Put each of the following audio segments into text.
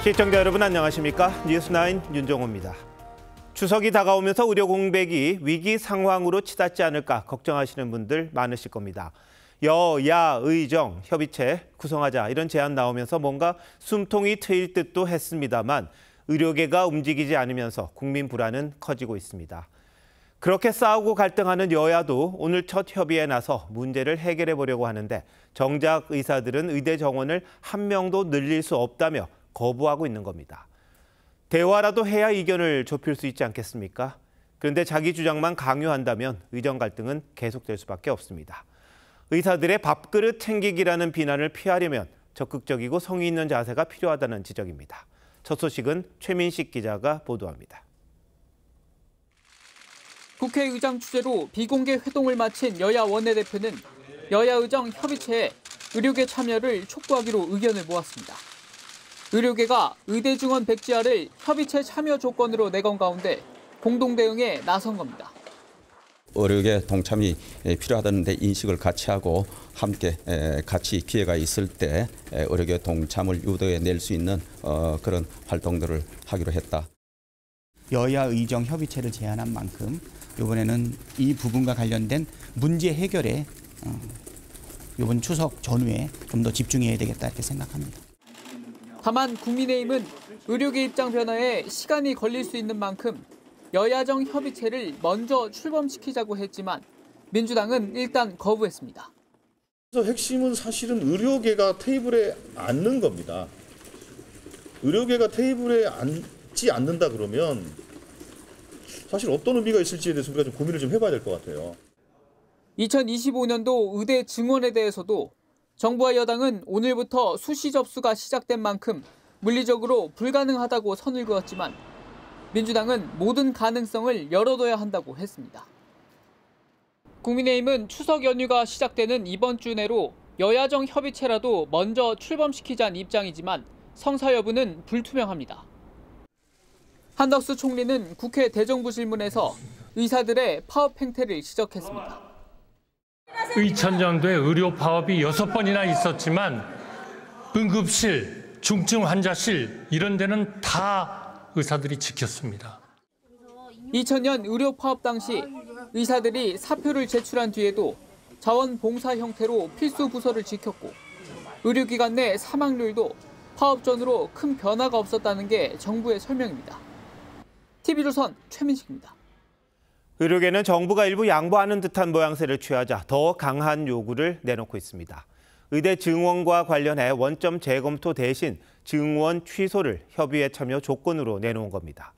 시청자 여러분 안녕하십니까? 뉴스9 윤정호입니다. 추석이 다가오면서 의료 공백이 위기 상황으로 치닫지 않을까 걱정하시는 분들 많으실 겁니다. 여야 의정 협의체 구성하자 이런 제안 나오면서 뭔가 숨통이 트일 듯도 했습니다만 의료계가 움직이지 않으면서 국민 불안은 커지고 있습니다. 그렇게 싸우고 갈등하는 여야도 오늘 첫 협의에 나서 문제를 해결해 보려고 하는데 정작 의사들은 의대 정원을 한 명도 늘릴 수 없다며 거부하고 있는 겁니다. 대화라도 해야 의견을 좁힐 수 있지 않겠습니까? 그런데 자기 주장만 강요한다면 의정 갈등은 계속될 수밖에 없습니다. 의사들의 밥그릇 챙기기라는 비난을 피하려면 적극적이고 성의 있는 자세가 필요하다는 지적입니다. 첫 소식은 최민식 기자가 보도합니다. 국회의장 주재로 비공개 회동을 마친 여야 원내대표는 여야 의정 협의체에 의료계 참여를 촉구하기로 의견을 모았습니다. 의료계가 의대 증원 백지화를 협의체 참여 조건으로 내건 가운데 공동 대응에 나선 겁니다. 의료계 동참이 필요하다는 데 인식을 같이 하고 함께 같이 기회가 있을 때 의료계 동참을 유도해 낼 수 있는 그런 활동들을 하기로 했다. 여야 의정 협의체를 제안한 만큼 이번에는 이 부분과 관련된 문제 해결에 이번 추석 전후에 좀 더 집중해야 되겠다 이렇게 생각합니다. 다만 국민의힘은 의료계 입장 변화에 시간이 걸릴 수 있는 만큼 여야정 협의체를 먼저 출범시키자고 했지만 민주당은 일단 거부했습니다. 그래서 핵심은 사실은 의료계가 테이블에 앉는 겁니다. 의료계가 테이블에 앉지 않는다 그러면 사실 어떤 의미가 있을지에 대해서 우리가 좀 고민을 좀 해봐야 될 것 같아요. 2025년도 의대 증원에 대해서도 정부와 여당은 오늘부터 수시 접수가 시작된 만큼 물리적으로 불가능하다고 선을 그었지만 민주당은 모든 가능성을 열어둬야 한다고 했습니다. 국민의힘은 추석 연휴가 시작되는 이번 주 내로 여야정 협의체라도 먼저 출범시키자는 입장이지만 성사 여부는 불투명합니다. 한덕수 총리는 국회 대정부 질문에서 의사들의 파업 행태를 지적했습니다. 2000년도에 의료 파업이 6번이나 있었지만 응급실, 중증 환자실 이런 데는 다 의사들이 지켰습니다. 2000년 의료 파업 당시 의사들이 사표를 제출한 뒤에도 자원봉사 형태로 필수 부서를 지켰고 의료기관 내 사망률도 파업 전후로 큰 변화가 없었다는 게 정부의 설명입니다. TV조선 최민식입니다. 의료계는 정부가 일부 양보하는 듯한 모양새를 취하자 더 강한 요구를 내놓고 있습니다. 의대 증원과 관련해 원점 재검토 대신 증원 취소를 협의회 참여 조건으로 내놓은 겁니다.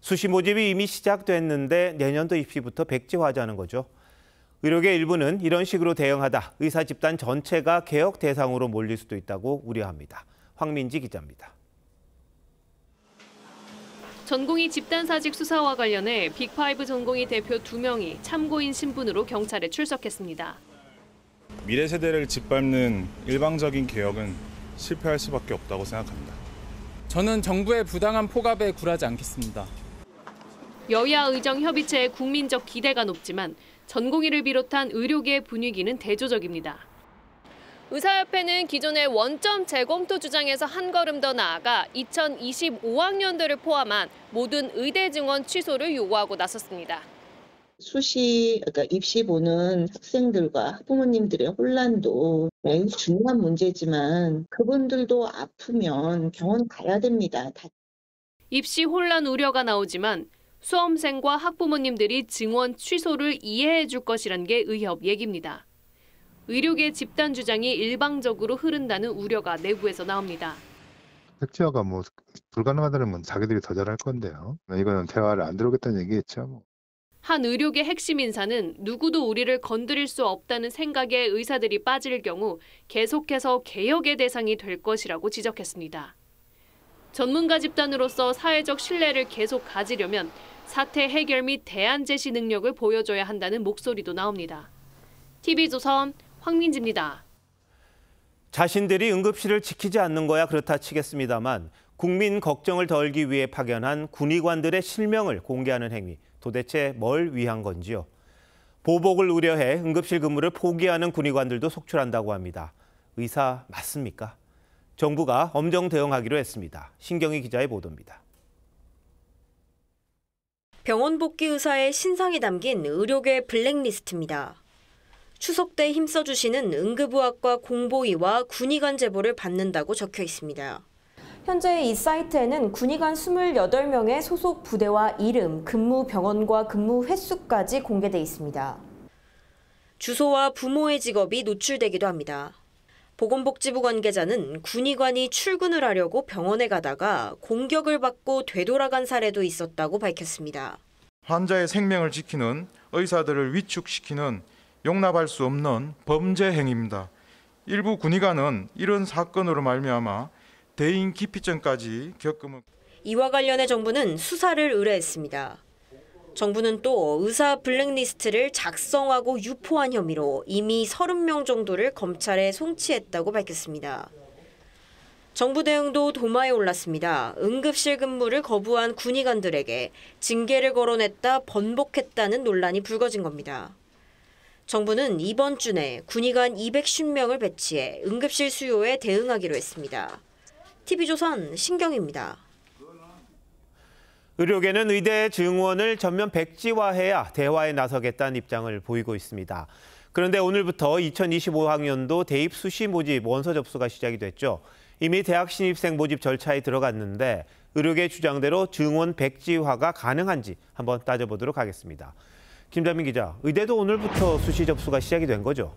수시 모집이 이미 시작됐는데 내년도 입시부터 백지화하자는 거죠. 의료계 일부는 이런 식으로 대응하다 의사 집단 전체가 개혁 대상으로 몰릴 수도 있다고 우려합니다. 황민지 기자입니다. 전공의 집단사직 수사와 관련해 빅5 전공의 대표 2명이 참고인 신분으로 경찰에 출석했습니다. 미래 세대를 짓밟는 일방적인 개혁은 실패할 수밖에 없다고 생각합니다. 저는 정부의 부당한 포갑에 굴하지 않겠습니다. 여야 의정 협의체의 국민적 기대가 높지만 전공의를 비롯한 의료계 분위기는 대조적입니다. 의사협회는 기존의 원점 재검토 주장에서 한 걸음 더 나아가 2025학년도를 포함한 모든 의대 증원 취소를 요구하고 나섰습니다. 수시, 그러니까 입시 보는 학생들과 학부모님들의 혼란도 매우 중요한 문제지만 그분들도 아프면 병원 가야 됩니다. 입시 혼란 우려가 나오지만 수험생과 학부모님들이 증원 취소를 이해해 줄 것이란 게 의협 얘기입니다. 의료계 집단 주장이 일방적으로 흐른다는 우려가 내부에서 나옵니다. 백지화가 불가능하다면 자기들이 더 잘할 건데요. 이거는 대화를 안 들어오겠다는 얘기겠죠. 한 의료계 핵심 인사는 누구도 우리를 건드릴 수 없다는 생각에 의사들이 빠질 경우 계속해서 개혁의 대상이 될 것이라고 지적했습니다. 전문가 집단으로서 사회적 신뢰를 계속 가지려면 사태 해결 및 대안 제시 능력을 보여줘야 한다는 목소리도 나옵니다. TV조선 황민지입니다. 자신들이 응급실을 지키지 않는 거야 그렇다 치겠습니다만 국민 걱정을 덜기 위해 파견한 군의관들의 실명을 공개하는 행위, 도대체 뭘 위한 건지요? 보복을 우려해 응급실 근무를 포기하는 군의관들도 속출한다고 합니다. 의사 맞습니까? 정부가 엄정 대응하기로 했습니다. 신경희 기자의 보도입니다. 병원 복귀 의사의 신상이 담긴 의료계 블랙리스트입니다. 추석 때 힘써주시는 응급의학과 공보의와 군의관 제보를 받는다고 적혀 있습니다. 현재 이 사이트에는 군의관 28명의 소속 부대와 이름, 근무 병원과 근무 횟수까지 공개돼 있습니다. 주소와 부모의 직업이 노출되기도 합니다. 보건복지부 관계자는 군의관이 출근을 하려고 병원에 가다가 공격을 받고 되돌아간 사례도 있었다고 밝혔습니다. 환자의 생명을 지키는 의사들을 위축시키는 용납할 수 없는 범죄 행위입니다. 일부 군의관은 이런 사건으로 말미암아 대인 기피증까지 겪음을. 이와 관련해 정부는 수사를 의뢰했습니다. 정부는 또 의사 블랙리스트를 작성하고 유포한 혐의로 이미 30명 정도를 검찰에 송치했다고 밝혔습니다. 정부 대응도 도마에 올랐습니다. 응급실 근무를 거부한 군의관들에게 징계를 거론했다 번복했다는 논란이 불거진 겁니다. 정부는 이번 주 내 군의관 250명을 배치해 응급실 수요에 대응하기로 했습니다. TV조선 신경입니다. 의료계는 의대 증원을 전면 백지화해야 대화에 나서겠다는 입장을 보이고 있습니다. 그런데 오늘부터 2025학년도 대입 수시 모집 원서 접수가 시작이 됐죠. 이미 대학 신입생 모집 절차에 들어갔는데 의료계 주장대로 증원 백지화가 가능한지 한번 따져보도록 하겠습니다. 김자민 기자, 의대도 오늘부터 수시 접수가 시작이 된 거죠?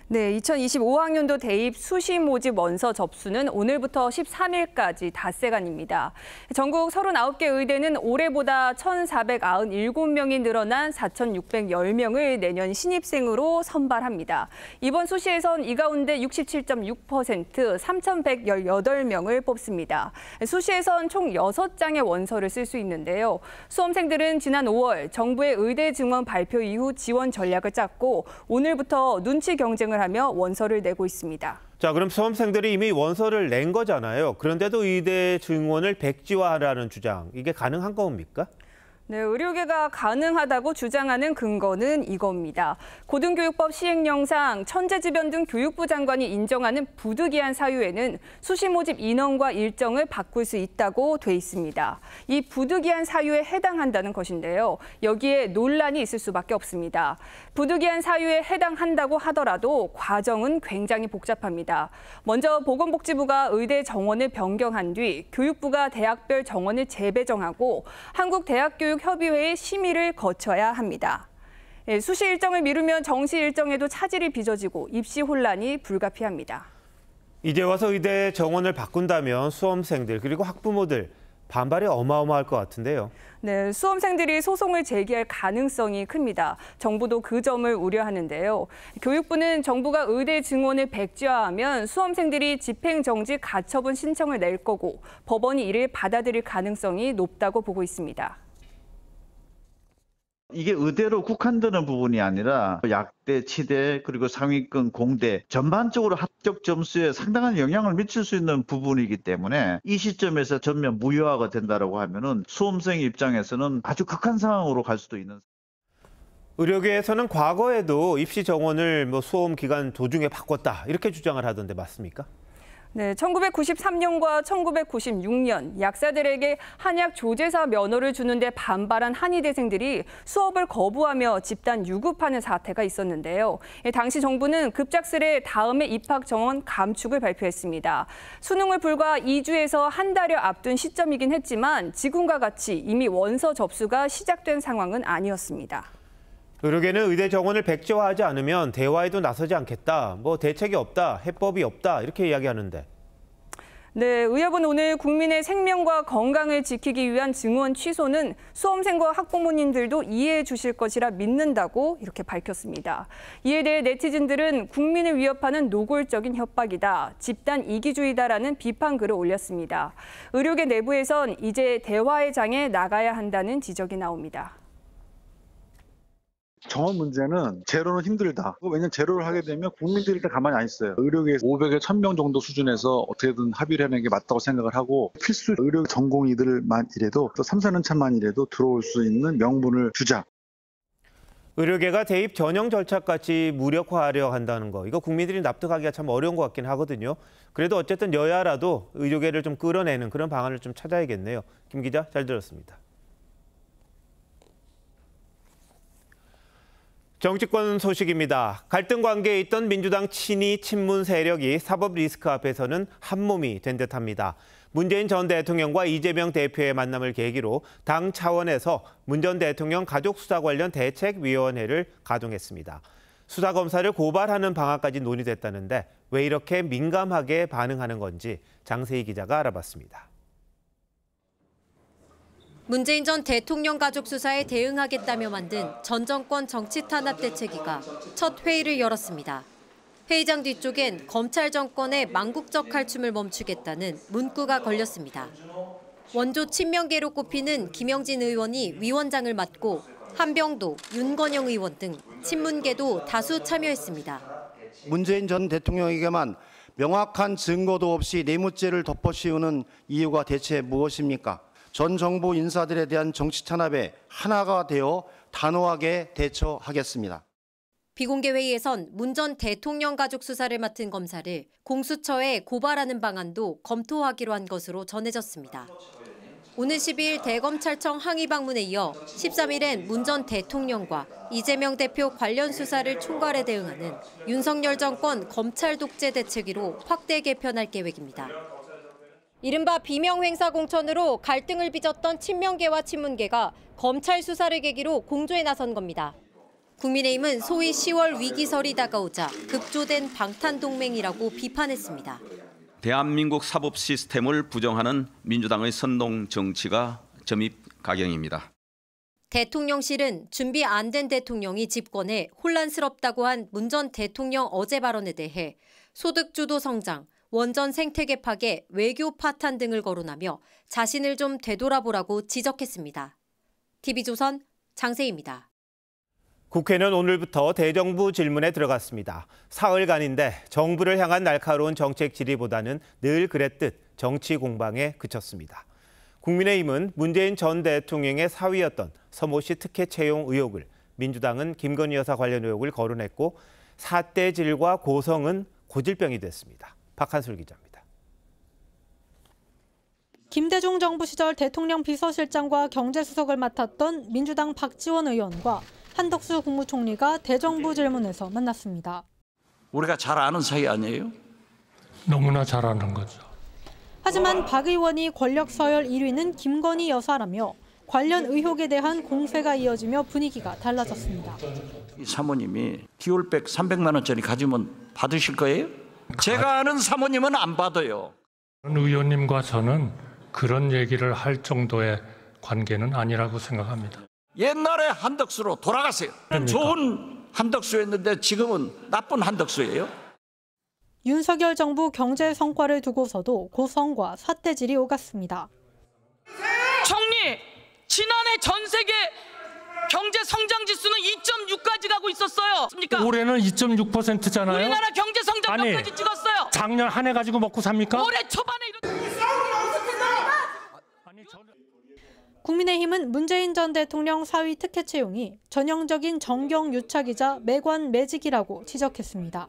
네, 2025학년도 대입 수시 모집 원서 접수는 오늘부터 13일까지 닷새간입니다. 전국 39개 의대는 올해보다 1,497명이 늘어난 4,610명을 내년 신입생으로 선발합니다. 이번 수시에선 이 가운데 67.6% 3,118명을 뽑습니다. 수시에선 총 6장의 원서를 쓸 수 있는데요. 수험생들은 지난 5월 정부의 의대 증원 발표 이후 지원 전략을 짰고 오늘부터 눈치 경쟁을 하며 원서를 내고 있습니다. 자, 그럼 수험생들이 이미 원서를 낸 거잖아요. 그런데도 의대 증원을 백지화하라는 주장, 이게 가능한 겁니까? 네, 의료계가 가능하다고 주장하는 근거는 이겁니다. 고등교육법 시행령상 천재지변 등 교육부 장관이 인정하는 부득이한 사유에는 수시 모집 인원과 일정을 바꿀 수 있다고 돼 있습니다. 이 부득이한 사유에 해당한다는 것인데요. 여기에 논란이 있을 수밖에 없습니다. 부득이한 사유에 해당한다고 하더라도 과정은 굉장히 복잡합니다. 먼저 보건복지부가 의대 정원을 변경한 뒤 교육부가 대학별 정원을 재배정하고 한국대학교육협의회의 심의를 거쳐야 합니다. 수시 일정을 미루면 정시 일정에도 차질이 빚어지고 입시 혼란이 불가피합니다. 이제 와서 의대 정원을 바꾼다면 수험생들 그리고 학부모들 반발이 어마어마할 것 같은데요. 네, 수험생들이 소송을 제기할 가능성이 큽니다. 정부도 그 점을 우려하는데요. 교육부는 정부가 의대 증원을 백지화하면 수험생들이 집행정지 가처분 신청을 낼 거고 법원이 이를 받아들일 가능성이 높다고 보고 있습니다. 이게 의대로 국한되는 부분이 아니라 약대, 치대, 그리고 상위권 공대 전반적으로 합격 점수에 상당한 영향을 미칠 수 있는 부분이기 때문에 이 시점에서 전면 무효화가 된다고 하면은 수험생 입장에서는 아주 극한 상황으로 갈 수도 있는. 의료계에서는 과거에도 입시 정원을 수험 기간 도중에 바꿨다 이렇게 주장을 하던데 맞습니까? 네, 1993년과 1996년 약사들에게 한약 조제사 면허를 주는데 반발한 한의대생들이 수업을 거부하며 집단 유급하는 사태가 있었는데요. 당시 정부는 급작스레 다음해 입학 정원 감축을 발표했습니다. 수능을 불과 2주에서 한 달여 앞둔 시점이긴 했지만 지금과 같이 이미 원서 접수가 시작된 상황은 아니었습니다. 의료계는 의대 정원을 백지화하지 않으면 대화에도 나서지 않겠다. 대책이 없다, 해법이 없다 이렇게 이야기하는데. 네, 의협은 오늘 국민의 생명과 건강을 지키기 위한 증원 취소는 수험생과 학부모님들도 이해해 주실 것이라 믿는다고 이렇게 밝혔습니다. 이에 대해 네티즌들은 국민을 위협하는 노골적인 협박이다, 집단 이기주의다라는 비판 글을 올렸습니다. 의료계 내부에선 이제 대화의 장에 나가야 한다는 지적이 나옵니다. 정원 문제는 제로는 힘들다. 왜냐하면 제로를 하게 되면 국민들이 일단 가만히 안 있어요. 의료계 500에 1000명 정도 수준에서 어떻게든 합의를 하는 게 맞다고 생각을 하고 필수 의료 전공의들만이라도 또 3, 4년 차만이라도 들어올 수 있는 명분을 주자. 의료계가 대입 전형 절차까지 무력화하려 한다는 거, 이거 국민들이 납득하기가 참 어려운 것 같긴 하거든요. 그래도 어쨌든 여야라도 의료계를 좀 끌어내는 그런 방안을 좀 찾아야겠네요. 김 기자, 잘 들었습니다. 정치권 소식입니다. 갈등 관계에 있던 민주당 친이 친문 세력이 사법 리스크 앞에서는 한몸이 된 듯합니다. 문재인 전 대통령과 이재명 대표의 만남을 계기로 당 차원에서 문 전 대통령 가족 수사 관련 대책위원회를 가동했습니다. 수사검사를 고발하는 방안까지 논의됐다는데 왜 이렇게 민감하게 반응하는 건지 장세희 기자가 알아봤습니다. 문재인 전 대통령 가족 수사에 대응하겠다며 만든 전 정권 정치탄압대책위가 첫 회의를 열었습니다. 회의장 뒤쪽엔 검찰 정권의 망국적 칼춤을 멈추겠다는 문구가 걸렸습니다. 원조 친명계로 꼽히는 김영진 의원이 위원장을 맡고 한병도, 윤건영 의원 등 친문계도 다수 참여했습니다. 문재인 전 대통령에게만 명확한 증거도 없이 뇌물죄를 덮어씌우는 이유가 대체 무엇입니까? 전 정부 인사들에 대한 정치 탄압에 하나가 되어 단호하게 대처하겠습니다. 비공개 회의에선 문 전 대통령 가족 수사를 맡은 검사를 공수처에 고발하는 방안도 검토하기로 한 것으로 전해졌습니다. 오는 12일 대검찰청 항의 방문에 이어 13일엔 문 전 대통령과 이재명 대표 관련 수사를 총괄해 대응하는 윤석열 정권 검찰 독재 대책위로 확대 개편할 계획입니다. 이른바 비명행사 공천으로 갈등을 빚었던 친명계와 친문계가 검찰 수사를 계기로 공조에 나선 겁니다. 국민의힘은 소위 10월 위기설이 다가오자 급조된 방탄동맹이라고 비판했습니다. 대한민국 사법 시스템을 부정하는 민주당의 선동 정치가 점입 가경입니다. 대통령실은 준비 안 된 대통령이 집권해 혼란스럽다고 한 문 전 대통령 어제 발언에 대해 소득주도 성장, 원전 생태계 파괴, 외교 파탄 등을 거론하며 자신을 좀 되돌아보라고 지적했습니다. TV조선 장세희입니다. 국회는 오늘부터 대정부 질문에 들어갔습니다. 사흘간인데 정부를 향한 날카로운 정책 질의보다는 늘 그랬듯 정치 공방에 그쳤습니다. 국민의힘은 문재인 전 대통령의 사위였던 서모 씨 특혜 채용 의혹을, 민주당은 김건희 여사 관련 의혹을 거론했고 사대질과 고성은 고질병이 됐습니다. 박한술 기자입니다. 김대중 정부 시절 대통령 비서실장과 경제수석을 맡았던 민주당 박지원 의원과 한덕수 국무총리가 대정부 질문에서 만났습니다. 우리가 잘 아는 사이 아니에요? 너무나 잘 아는 거죠. 하지만 박 의원이 권력 서열 1위는 김건희 여사라며 관련 의혹에 대한 공세가 이어지며 분위기가 달라졌습니다. 이 사모님이 디올백 300만 원짜리 가지면 받으실 거예요? 제가 아는 사모님은 안 받아요. 의원님과 저는 그런 얘기를 할 정도의 관계는 아니라고 생각합니다. 옛날에 한덕수로 돌아가세요. 그러니까. 좋은 한덕수였는데 지금은 나쁜 한덕수예요. 윤석열 정부 경제 성과를 두고서도 고성과 삿대질이 오갔습니다. 총리, 지난해 전 세계 경제 성장 지수는 2.6까지 가고 있었어요. 올해는 2.6%잖아요. 우리나라 경제 성장 몇 가지 찍었어요. 작년 한 해 가지고 먹고 삽니까? 올해 초반에 국민의힘은 문재인 전 대통령 사위 특혜 채용이 전형적인 정경 유착이자 매관 매직이라고 지적했습니다.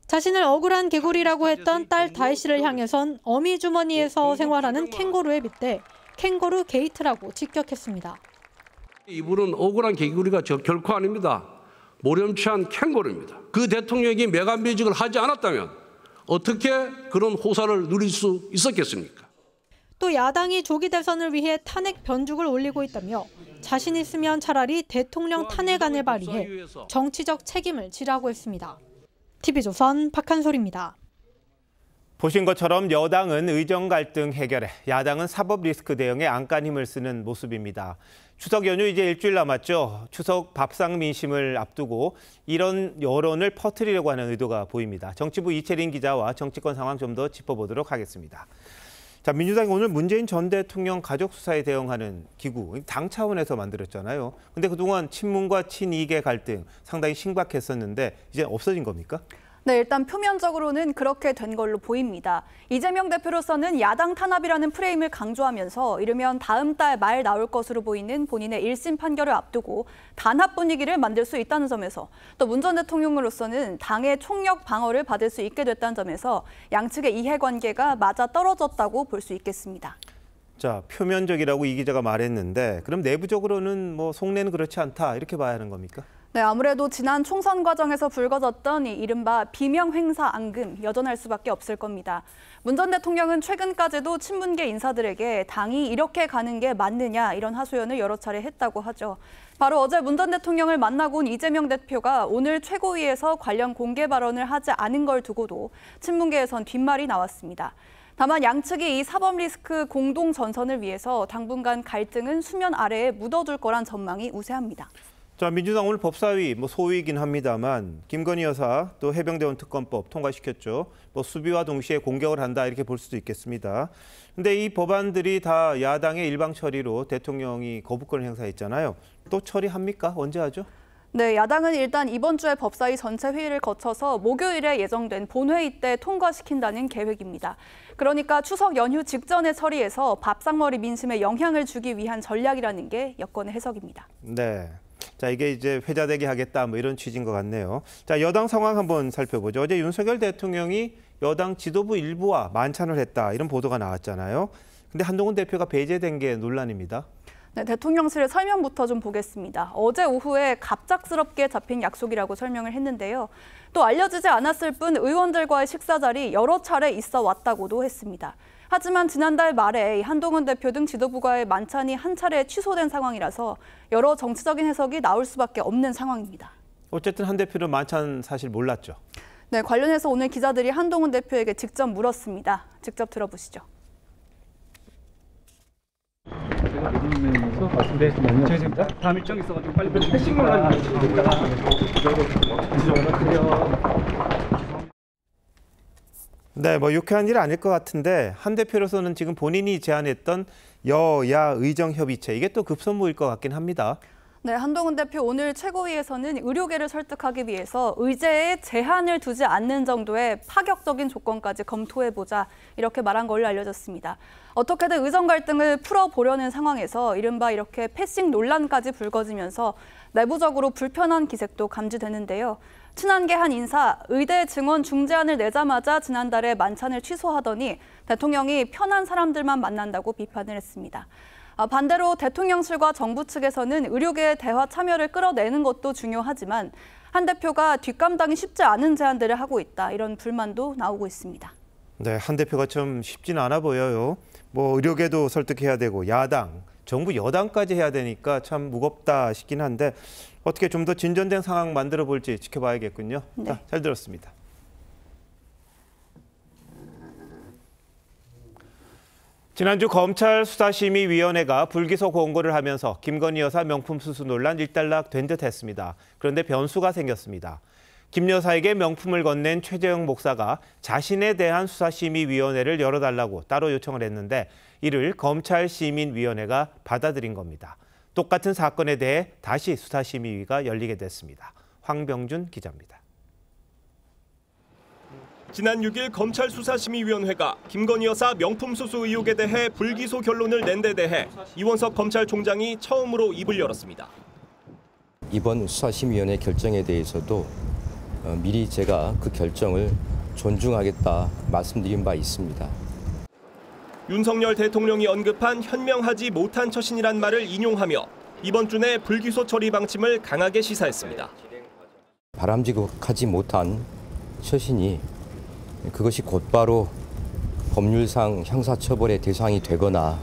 자신을 억울한 개구리라고 했던 딸 다혜 씨를 향해선 어미 주머니에서 생활하는 캥거루에 빗대 캥거루 게이트라고 직격했습니다. 이분은 억울한 개구리가 결코 아닙니다. 모렴치한 캥거루입니다. 그 대통령이 매관 매직을 하지 않았다면 어떻게 그런 호사를 누릴 수 있었겠습니까? 또 야당이 조기 대선을 위해 탄핵 변죽을 올리고 있다며 자신 있으면 차라리 대통령 탄핵안을 발의해 정치적 책임을 지라고 했습니다. TV조선 박한솔입니다. 보신 것처럼 여당은 의정 갈등 해결에, 야당은 사법 리스크 대응에 안간 힘을 쓰는 모습입니다. 추석 연휴 이제 일주일 남았죠. 추석 밥상 민심을 앞두고 이런 여론을 퍼뜨리려고 하는 의도가 보입니다. 정치부 이채린 기자와 정치권 상황 좀 더 짚어보도록 하겠습니다. 자, 민주당이 오늘 문재인 전 대통령 가족 수사에 대응하는 기구, 당 차원에서 만들었잖아요. 근데 그동안 친문과 친이계 갈등 상당히 심각했었는데 이제 없어진 겁니까? 네, 일단 표면적으로는 그렇게 된 걸로 보입니다. 이재명 대표로서는 야당 탄압이라는 프레임을 강조하면서 이르면 다음 달 말 나올 것으로 보이는 본인의 1심 판결을 앞두고 단합 분위기를 만들 수 있다는 점에서 또 문 전 대통령으로서는 당의 총력 방어를 받을 수 있게 됐다는 점에서 양측의 이해관계가 맞아떨어졌다고 볼 수 있겠습니다. 자, 표면적이라고 이 기자가 말했는데 그럼 내부적으로는 뭐 속내는 그렇지 않다 이렇게 봐야 하는 겁니까? 네, 아무래도 지난 총선 과정에서 불거졌던 이 이른바 비명 행사 앙금 여전할 수밖에 없을 겁니다. 문 전 대통령은 최근까지도 친문계 인사들에게 당이 이렇게 가는 게 맞느냐 이런 하소연을 여러 차례 했다고 하죠. 바로 어제 문 전 대통령을 만나고 온 이재명 대표가 오늘 최고위에서 관련 공개 발언을 하지 않은 걸 두고도 친문계에선 뒷말이 나왔습니다. 다만 양측이 이 사법 리스크 공동 전선을 위해서 당분간 갈등은 수면 아래에 묻어둘 거란 전망이 우세합니다. 자, 민주당 오늘 법사위 소위이긴 합니다만 김건희 여사 또 해병대원 특검법 통과시켰죠. 수비와 동시에 공격을 한다 이렇게 볼 수도 있겠습니다. 근데 이 법안들이 다 야당의 일방 처리로 대통령이 거부권을 행사했잖아요. 또 처리합니까? 언제 하죠? 네, 야당은 일단 이번 주에 법사위 전체 회의를 거쳐서 목요일에 예정된 본회의 때 통과시킨다는 계획입니다. 그러니까 추석 연휴 직전에 처리해서 밥상머리 민심에 영향을 주기 위한 전략이라는 게 여권의 해석입니다. 네. 자, 이게 이제 회자되게 하겠다 이런 취지인 것 같네요. 자, 여당 상황 한번 살펴보죠. 어제 윤석열 대통령이 여당 지도부 일부와 만찬을 했다 이런 보도가 나왔잖아요. 근데 한동훈 대표가 배제된 게 논란입니다. 네, 대통령실의 설명부터 좀 보겠습니다. 어제 오후에 갑작스럽게 잡힌 약속이라고 설명을 했는데요. 또 알려지지 않았을 뿐 의원들과의 식사 자리 여러 차례 있어 왔다고도 했습니다. 하지만 지난달 말에 한동훈 대표 등 지도부와의 만찬이 한 차례 취소된 상황이라서 여러 정치적인 해석이 나올 수밖에 없는 상황입니다. 어쨌든 한 대표는 만찬 사실 몰랐죠. 네, 관련해서 오늘 기자들이 한동훈 대표에게 직접 물었습니다. 직접 들어보시죠. 다음 일정 있어가지고 빨리 패싱을 하는 네, 유쾌한 일 아닐 것 같은데 한 대표로서는 지금 본인이 제안했던 여야 의정 협의체 이게 또 급선무일 것 같긴 합니다. 네, 한동훈 대표 오늘 최고위에서는 의료계를 설득하기 위해서 의제에 제한을 두지 않는 정도의 파격적인 조건까지 검토해보자 이렇게 말한 걸로 알려졌습니다. 어떻게든 의정 갈등을 풀어보려는 상황에서 이른바 이렇게 패싱 논란까지 불거지면서 내부적으로 불편한 기색도 감지되는데요. 친한계 한 인사, 의대 증원 중재안을 내자마자 지난달에 만찬을 취소하더니 대통령이 편한 사람들만 만난다고 비판을 했습니다. 반대로 대통령실과 정부 측에서는 의료계의 대화 참여를 끌어내는 것도 중요하지만 한 대표가 뒷감당이 쉽지 않은 제안들을 하고 있다. 이런 불만도 나오고 있습니다. 네, 한 대표가 좀 쉽지는 않아 보여요. 의료계도 설득해야 되고 야당, 정부 여당까지 해야 되니까 참 무겁다 싶긴 한데 어떻게 좀 더 진전된 상황 만들어 볼지 지켜봐야겠군요. 네. 자, 잘 들었습니다. 지난주 검찰수사심의위원회가 불기소 공고를 하면서 김건희 여사 명품 수수 논란 일단락된 듯 했습니다. 그런데 변수가 생겼습니다. 김 여사에게 명품을 건넨 최재형 목사가 자신에 대한 수사심의위원회를 열어달라고 따로 요청을 했는데 이를 검찰시민위원회가 받아들인 겁니다. 똑같은 사건에 대해 다시 수사심의위가 열리게 됐습니다. 황병준 기자입니다. 지난 6일 검찰수사심의위원회가 김건희 여사 명품 수수 의혹에 대해 불기소 결론을 낸 데 대해 이원석 검찰총장이 처음으로 입을 열었습니다. 이번 수사심의위원회 결정에 대해서도 미리 제가 그 결정을 존중하겠다 말씀드린 바 있습니다. 윤석열 대통령이 언급한 현명하지 못한 처신이란 말을 인용하며 이번 주 내 불기소 처리 방침을 강하게 시사했습니다. 바람직하지 못한 처신이 그것이 곧바로 법률상 형사처벌의 대상이 되거나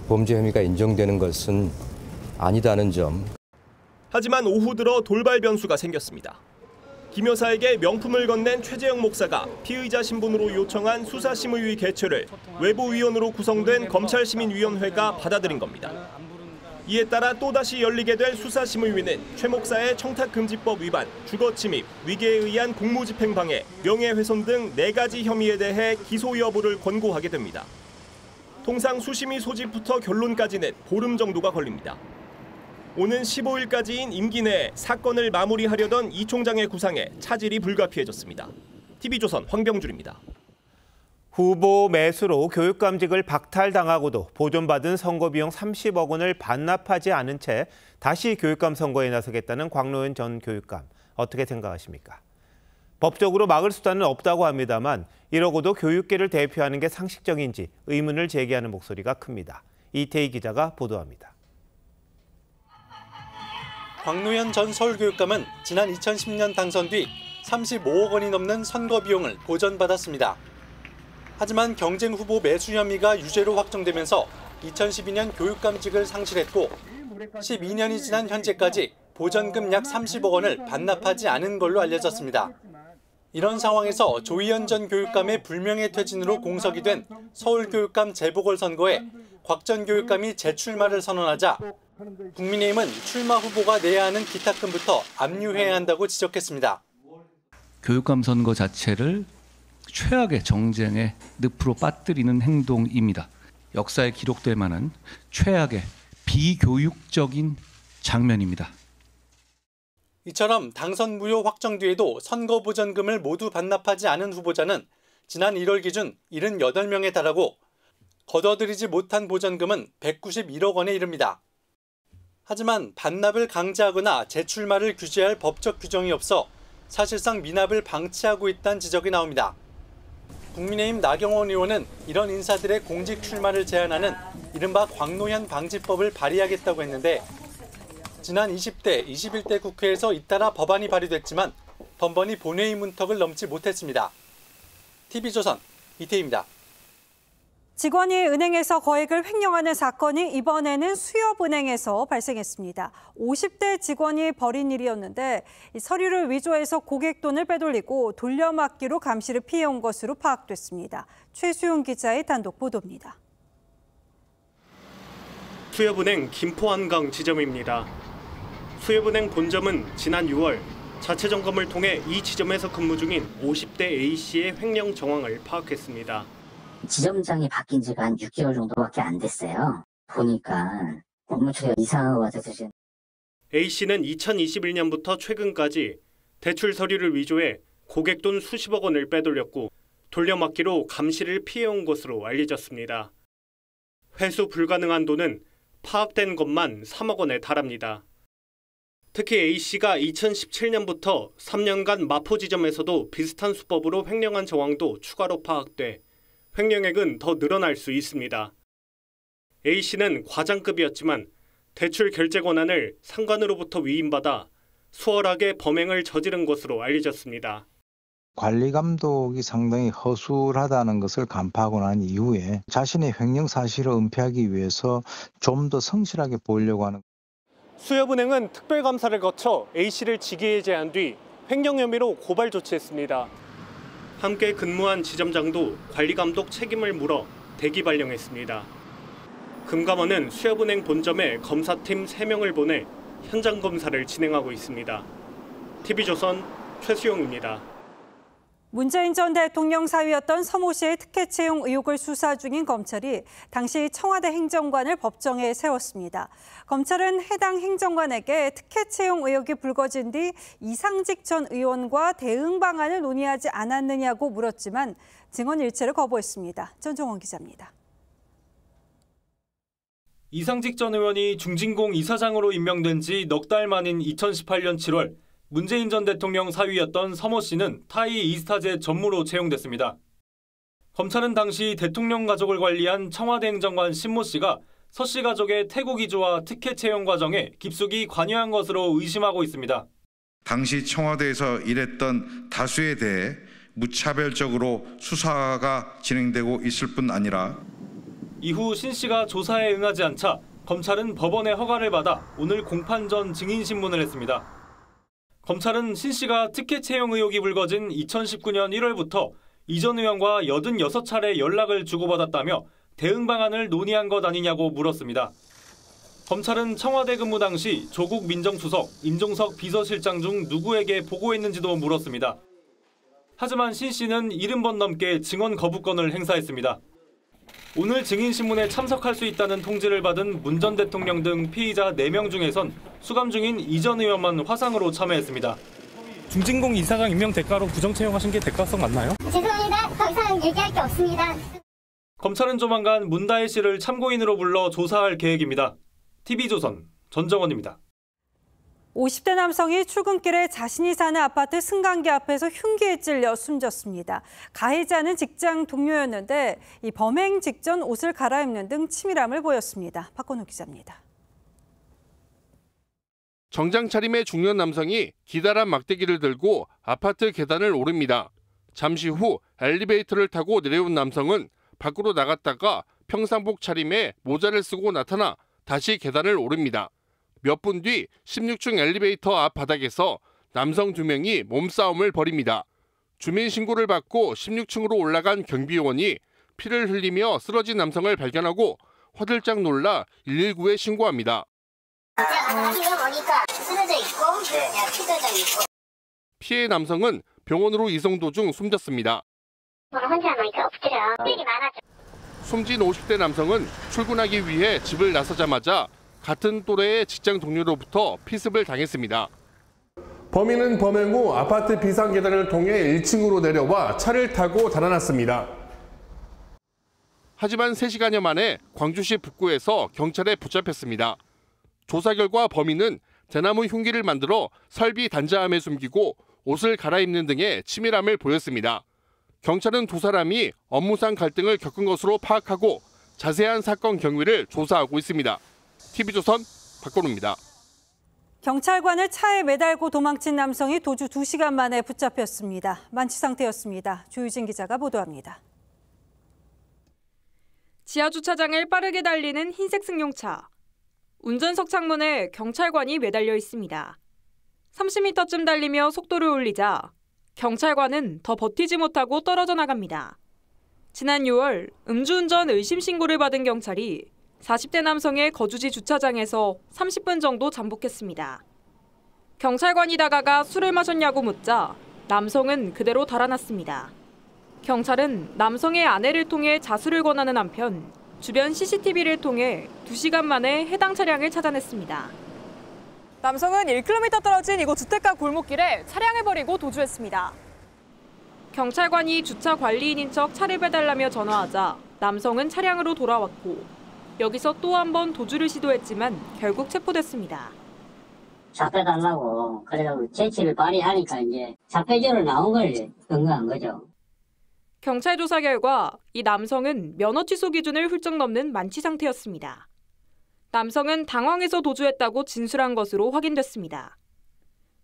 범죄 혐의가 인정되는 것은 아니다는 점. 하지만 오후 들어 돌발 변수가 생겼습니다. 김 여사에게 명품을 건넨 최재형 목사가 피의자 신분으로 요청한 수사심의위 개최를 외부위원으로 구성된 검찰시민위원회가 받아들인 겁니다. 이에 따라 또다시 열리게 될 수사심의위는 최 목사의 청탁금지법 위반, 주거침입, 위계에 의한 공무집행방해, 명예훼손 등 4가지 혐의에 대해 기소 여부를 권고하게 됩니다. 통상 수심위 소집부터 결론까지는 보름 정도가 걸립니다. 오는 15일까지인 임기 내에 사건을 마무리하려던 이 총장의 구상에 차질이 불가피해졌습니다. TV조선 황병준입니다. 후보 매수로 교육감직을 박탈당하고도 보존받은 선거비용 30억 원을 반납하지 않은 채 다시 교육감 선거에 나서겠다는 광노현 전 교육감. 어떻게 생각하십니까? 법적으로 막을 수단은 없다고 합니다만 이러고도 교육계를 대표하는 게 상식적인지 의문을 제기하는 목소리가 큽니다. 이태희 기자가 보도합니다. 광노현 전 서울교육감은 지난 2010년 당선 뒤 35억 원이 넘는 선거 비용을 보전받았습니다. 하지만 경쟁 후보 매수 혐의가 유죄로 확정되면서 2012년 교육감직을 상실했고 12년이 지난 현재까지 보전금 약 30억 원을 반납하지 않은 걸로 알려졌습니다. 이런 상황에서 조희연 전 교육감의 불명예 퇴진으로 공석이 된 서울교육감 재보궐선거에 곽 전 교육감이 재출마를 선언하자 국민의힘은 출마 후보가 내야 하는 기탁금부터 압류해야 한다고 지적했습니다. 교육감 선거 자체를 최악의 정쟁의 늪으로 빠뜨리는 행동입니다. 역사에 기록될 만한 최악의 비교육적인 장면입니다. 이처럼 당선 무효 확정 뒤에도 선거 보전금을 모두 반납하지 않은 후보자는 지난 1월 기준 78명에 달하고 걷어들이지 못한 보전금은 191억 원에 이릅니다. 하지만 반납을 강제하거나 재출마를 규제할 법적 규정이 없어 사실상 미납을 방치하고 있다는 지적이 나옵니다. 국민의힘 나경원 의원은 이런 인사들의 공직 출마를 제한하는 이른바 광노현 방지법을 발의하겠다고 했는데 지난 20대, 21대 국회에서 잇따라 법안이 발의됐지만 번번이 본회의 문턱을 넘지 못했습니다. TV조선 이태희입니다. 직원이 은행에서 거액을 횡령하는 사건이 이번에는 수협은행에서 발생했습니다. 50대 직원이 벌인 일이었는데 서류를 위조해서 고객 돈을 빼돌리고 돌려막기로 감시를 피해온 것으로 파악됐습니다. 최수용 기자의 단독 보도입니다. 수협은행 김포한강 지점입니다. 수협은행 본점은 지난 6월 자체 점검을 통해 이 지점에서 근무 중인 50대 A씨의 횡령 정황을 파악했습니다. 지점장이 바뀐 지가 한 6개월 정도밖에 안 됐어요. 보니까 업무처리가 이상한 것 같아서. A씨는 2021년부터 최근까지 대출 서류를 위조해 고객 돈 수십억 원을 빼돌렸고 돌려막기로 감시를 피해온 것으로 알려졌습니다. 회수 불가능한 돈은 파악된 것만 3억 원에 달합니다. 특히 A씨가 2017년부터 3년간 마포지점에서도 비슷한 수법으로 횡령한 정황도 추가로 파악돼 횡령액은 더 늘어날 수 있습니다. A씨는 과장급이었지만 대출 결제 권한을 상관으로부터 위임받아 수월하게 범행을 저지른 것으로 알려졌습니다. 관리 감독이 상당히 허술하다는 것을 간파하고 난 이후에 자신의 횡령 사실을 은폐하기 위해서 좀 더 성실하게 보이려고 하는. 수협은행은 특별감사를 거쳐 A씨를 직위에 제한 뒤 횡령 혐의로 고발 조치했습니다. 함께 근무한 지점장도 관리감독 책임을 물어 대기 발령했습니다. 금감원은 수협은행 본점에 검사팀 3명을 보내 현장 검사를 진행하고 있습니다. TV조선 최수용입니다. 문재인 전 대통령 사위였던 서모 씨의 특혜 채용 의혹을 수사 중인 검찰이 당시 청와대 행정관을 법정에 세웠습니다. 검찰은 해당 행정관에게 특혜 채용 의혹이 불거진 뒤 이상직 전 의원과 대응 방안을 논의하지 않았느냐고 물었지만 증언 일체를 거부했습니다. 전종원 기자입니다. 이상직 전 의원이 중진공 이사장으로 임명된 지 넉 달 만인 2018년 7월 문재인 전 대통령 사위였던 서모 씨는 타이 이스타제 전무로 채용됐습니다. 검찰은 당시 대통령 가족을 관리한 청와대 행정관 신모 씨가 서 씨 가족의 태국 이주와 특혜 채용 과정에 깊숙이 관여한 것으로 의심하고 있습니다. 당시 청와대에서 일했던 다수에 대해 무차별적으로 수사가 진행되고 있을 뿐 아니라 이후 신 씨가 조사에 응하지 않자 검찰은 법원의 허가를 받아 오늘 공판 전 증인 신문을 했습니다. 검찰은 신 씨가 특혜 채용 의혹이 불거진 2019년 1월부터 이 전 의원과 86차례 연락을 주고받았다며 대응 방안을 논의한 것 아니냐고 물었습니다. 검찰은 청와대 근무 당시 조국 민정수석, 임종석 비서실장 중 누구에게 보고했는지도 물었습니다. 하지만 신 씨는 70번 넘게 증언 거부권을 행사했습니다. 오늘 증인신문에 참석할 수 있다는 통지를 받은 문 전 대통령 등 피의자 4명 중에선 수감 중인 이 전 의원만 화상으로 참여했습니다. 중진공 이사장 임명 대가로 부정 채용하신 게 대가성 맞나요? 죄송합니다. 더 이상 얘기할 게 없습니다. 검찰은 조만간 문다혜 씨를 참고인으로 불러 조사할 계획입니다. TV조선 전정원입니다. 50대 남성이 출근길에 자신이 사는 아파트 승강기 앞에서 흉기에 찔려 숨졌습니다. 가해자는 직장 동료였는데 이 범행 직전 옷을 갈아입는 등 치밀함을 보였습니다. 박건우 기자입니다. 정장 차림의 중년 남성이 기다란 막대기를 들고 아파트 계단을 오릅니다. 잠시 후 엘리베이터를 타고 내려온 남성은 밖으로 나갔다가 평상복 차림에 모자를 쓰고 나타나 다시 계단을 오릅니다. 몇 분 뒤 16층 엘리베이터 앞 바닥에서 남성 2명이 몸싸움을 벌입니다. 주민 신고를 받고 16층으로 올라간 경비요원이 피를 흘리며 쓰러진 남성을 발견하고 화들짝 놀라 119에 신고합니다. 피해 남성은 병원으로 이송 도중 숨졌습니다. 숨진 50대 남성은 출근하기 위해 집을 나서자마자 같은 또래의 직장 동료로부터 피습을 당했습니다. 범인은 범행 후 아파트 비상 계단을 통해 1층으로 내려와 차를 타고 달아났습니다. 하지만 3시간여 만에 광주시 북구에서 경찰에 붙잡혔습니다. 조사 결과 범인은 대나무 흉기를 만들어 설비 단자함에 숨기고 옷을 갈아입는 등의 치밀함을 보였습니다. 경찰은 두 사람이 업무상 갈등을 겪은 것으로 파악하고 자세한 사건 경위를 조사하고 있습니다. TV조선 박건우입니다. 경찰관을 차에 매달고 도망친 남성이 도주 2시간 만에 붙잡혔습니다. 만취 상태였습니다. 조유진 기자가 보도합니다. 지하주차장을 빠르게 달리는 흰색 승용차. 운전석 창문에 경찰관이 매달려 있습니다. 30m쯤 달리며 속도를 올리자 경찰관은 더 버티지 못하고 떨어져 나갑니다. 지난 6월 음주운전 의심 신고를 받은 경찰이 40대 남성의 거주지 주차장에서 30분 정도 잠복했습니다. 경찰관이 다가가 술을 마셨냐고 묻자 남성은 그대로 달아났습니다. 경찰은 남성의 아내를 통해 자수를 권하는 한편 주변 CCTV를 통해 2시간 만에 해당 차량을 찾아냈습니다. 남성은 1km 떨어진 이곳 주택가 골목길에 차량을 버리고 도주했습니다. 경찰관이 주차 관리인인 척 차를 빼달라며 전화하자 남성은 차량으로 돌아왔고 여기서 또 한 번 도주를 시도했지만 결국 체포됐습니다. 차 빼달라고 그래서 재치를 발휘하니까 이제 차 빼기로 나온 걸 근거한 거죠. 경찰 조사 결과 이 남성은 면허 취소 기준을 훌쩍 넘는 만취 상태였습니다. 남성은 당황해서 도주했다고 진술한 것으로 확인됐습니다.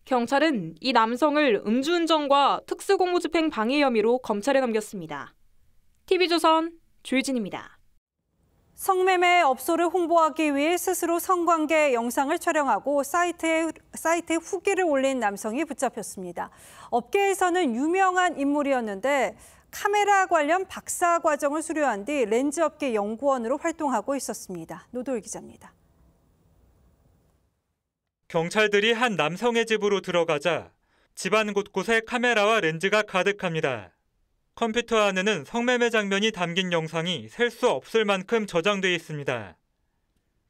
경찰은 이 남성을 음주운전과 특수공무집행 방해 혐의로 검찰에 넘겼습니다. TV조선 조유진입니다. 성매매 업소를 홍보하기 위해 스스로 성관계 영상을 촬영하고 사이트에 후기를 올린 남성이 붙잡혔습니다. 업계에서는 유명한 인물이었는데 카메라 관련 박사 과정을 수료한 뒤 렌즈업계 연구원으로 활동하고 있었습니다. 노도일 기자입니다. 경찰들이 한 남성의 집으로 들어가자 집안 곳곳에 카메라와 렌즈가 가득합니다. 컴퓨터 안에는 성매매 장면이 담긴 영상이 셀 수 없을 만큼 저장돼 있습니다.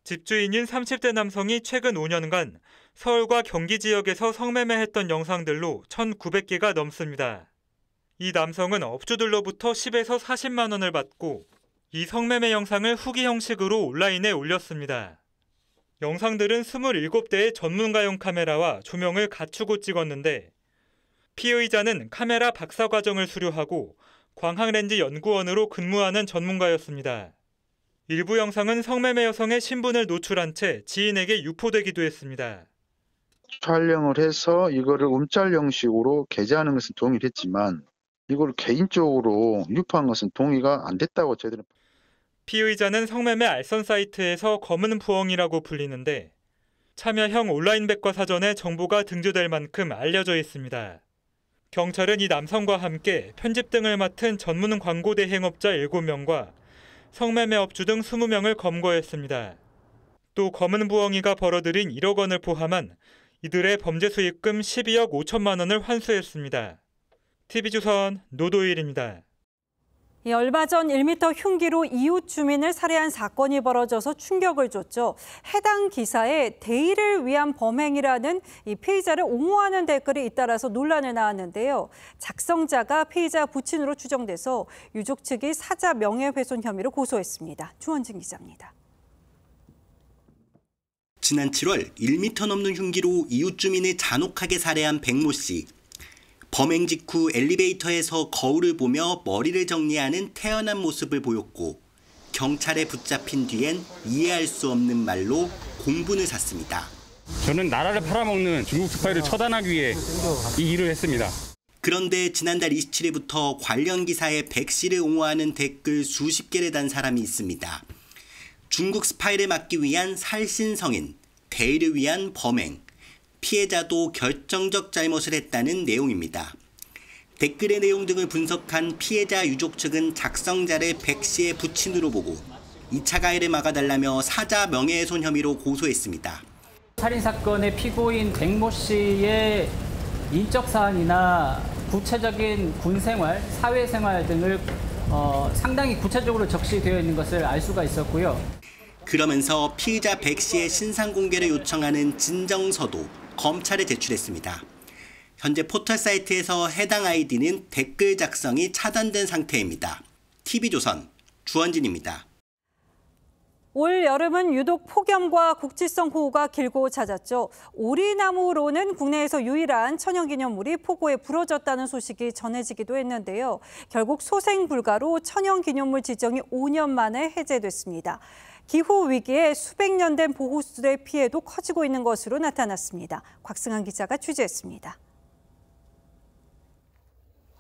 집주인인 30대 남성이 최근 5년간 서울과 경기 지역에서 성매매했던 영상들로 1,900개가 넘습니다. 이 남성은 업주들로부터 10에서 40만 원을 받고 이 성매매 영상을 후기 형식으로 온라인에 올렸습니다. 영상들은 27대의 전문가용 카메라와 조명을 갖추고 찍었는데 피의자는 카메라 박사 과정을 수료하고 광학렌즈 연구원으로 근무하는 전문가였습니다. 일부 영상은 성매매 여성의 신분을 노출한 채 지인에게 유포되기도 했습니다. 촬영을 해서 이거를 움짤 형식으로 게재하는 것은 동의했지만 이걸 개인적으로 유포한 것은 동의가 안 됐다고 저희들은. 피의자는 성매매 알선 사이트에서 검은 부엉이라고 불리는데 참여형 온라인 백과사전에 정보가 등재될 만큼 알려져 있습니다. 경찰은 이 남성과 함께 편집 등을 맡은 전문 광고 대행업자 7명과 성매매 업주 등 20명을 검거했습니다. 또 검은 부엉이가 벌어들인 1억 원을 포함한 이들의 범죄 수익금 12억 5천만 원을 환수했습니다. TV조선 노도일입니다. 얼마 전 1m 흉기로 이웃 주민을 살해한 사건이 벌어져서 충격을 줬죠. 해당 기사에 대의를 위한 범행이라는 이 피의자를 옹호하는 댓글이 잇따라서 논란이 나왔는데요. 작성자가 피의자 부친으로 추정돼서 유족 측이 사자 명예훼손 혐의로 고소했습니다. 주원진 기자입니다. 지난 7월 1m 넘는 흉기로 이웃 주민을 잔혹하게 살해한 백모 씨. 범행 직후 엘리베이터에서 거울을 보며 머리를 정리하는 태연한 모습을 보였고 경찰에 붙잡힌 뒤엔 이해할 수 없는 말로 공분을 샀습니다. 저는 나라를 팔아먹는 중국 스파이를 처단하기 위해 이 일을 했습니다. 그런데 지난달 27일부터 관련 기사에 백 씨를 옹호하는 댓글 수십 개를 단 사람이 있습니다. 중국 스파이를 막기 위한 살신성인, 대의를 위한 범행, 피해자도 결정적 잘못을 했다는 내용입니다. 댓글의 내용 등을 분석한 피해자 유족 측은 작성자를 백 씨의 부친으로 보고 2차 가해를 막아달라며 사자 명예훼손 혐의로 고소했습니다. 살인사건의 피고인 백모 씨의 인적 사안이나 구체적인 군생활, 사회생활 등을 상당히 구체적으로 적시되어 있는 것을 알 수가 있었고요. 그러면서 피의자 백 씨의 신상 공개를 요청하는 진정서도 검찰에 제출했습니다. 현재 포털 사이트에서 해당 아이디는 댓글 작성이 차단된 상태입니다. TV조선 주원진입니다. 올 여름은 유독 폭염과 국지성 호우가 길고 잦았죠. 오리나무로는 국내에서 유일한 천연기념물이 폭우에 부러졌다는 소식이 전해지기도 했는데요. 결국 소생 불가로 천연기념물 지정이 5년 만에 해제됐습니다. 기후위기에 수백 년 된 보호수들의 피해도 커지고 있는 것으로 나타났습니다. 곽승한 기자가 취재했습니다.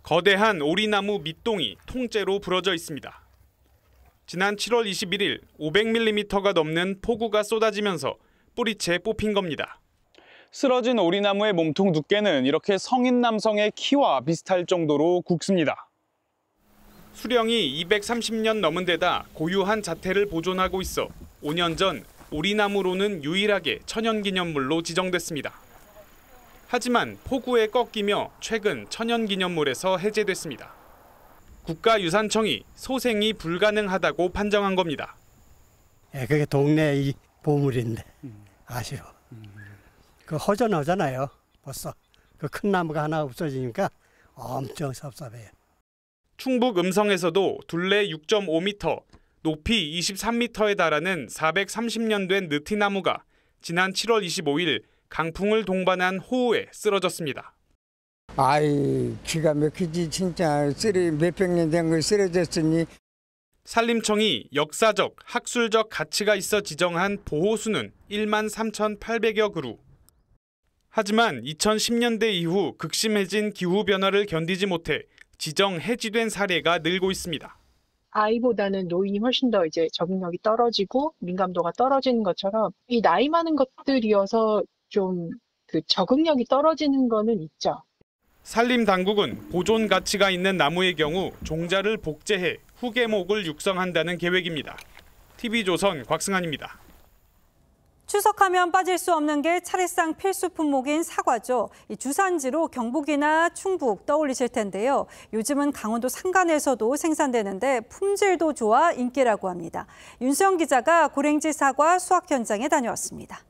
거대한 오리나무 밑동이 통째로 부러져 있습니다. 지난 7월 21일 500mm가 넘는 폭우가 쏟아지면서 뿌리채 뽑힌 겁니다. 쓰러진 오리나무의 몸통 두께는 이렇게 성인 남성의 키와 비슷할 정도로 굵습니다. 수령이 230년 넘은 데다 고유한 자태를 보존하고 있어 5년 전 오리나무로는 유일하게 천연기념물로 지정됐습니다. 하지만 폭우에 꺾이며 최근 천연기념물에서 해제됐습니다. 국가유산청이 소생이 불가능하다고 판정한 겁니다. 그게 동네의 보물인데 아쉬워. 그 허전하잖아요. 벌써 그 큰 나무가 하나 없어지니까 엄청 섭섭해요. 충북 음성에서도 둘레 6.5m, 높이 23m에 달하는 430년 된 느티나무가 지난 7월 25일 강풍을 동반한 호우에 쓰러졌습니다. 아이, 기가 막히지 진짜. 몇백 년 된 걸 쓰러졌으니. 산림청이 역사적, 학술적 가치가 있어 지정한 보호수는 13,800여 그루. 하지만 2010년대 이후 극심해진 기후변화를 견디지 못해 지정 해지된 사례가 늘고 있습니다. 아이보다는 노인이 훨씬 더 이제 적응력이 떨어지고 민감도가 떨어지는 것처럼 이 나이 많은 것들이어서 좀 그 적응력이 떨어지는 거는 있죠. 산림당국은 보존 가치가 있는 나무의 경우 종자를 복제해 후계목을 육성한다는 계획입니다. TV조선 곽승한입니다. 추석하면 빠질 수 없는 게 차례상 필수 품목인 사과죠. 이 주산지로 경북이나 충북 떠올리실 텐데요. 요즘은 강원도 산간에서도 생산되는데 품질도 좋아 인기라고 합니다. 윤수영 기자가 고랭지 사과 수확 현장에 다녀왔습니다.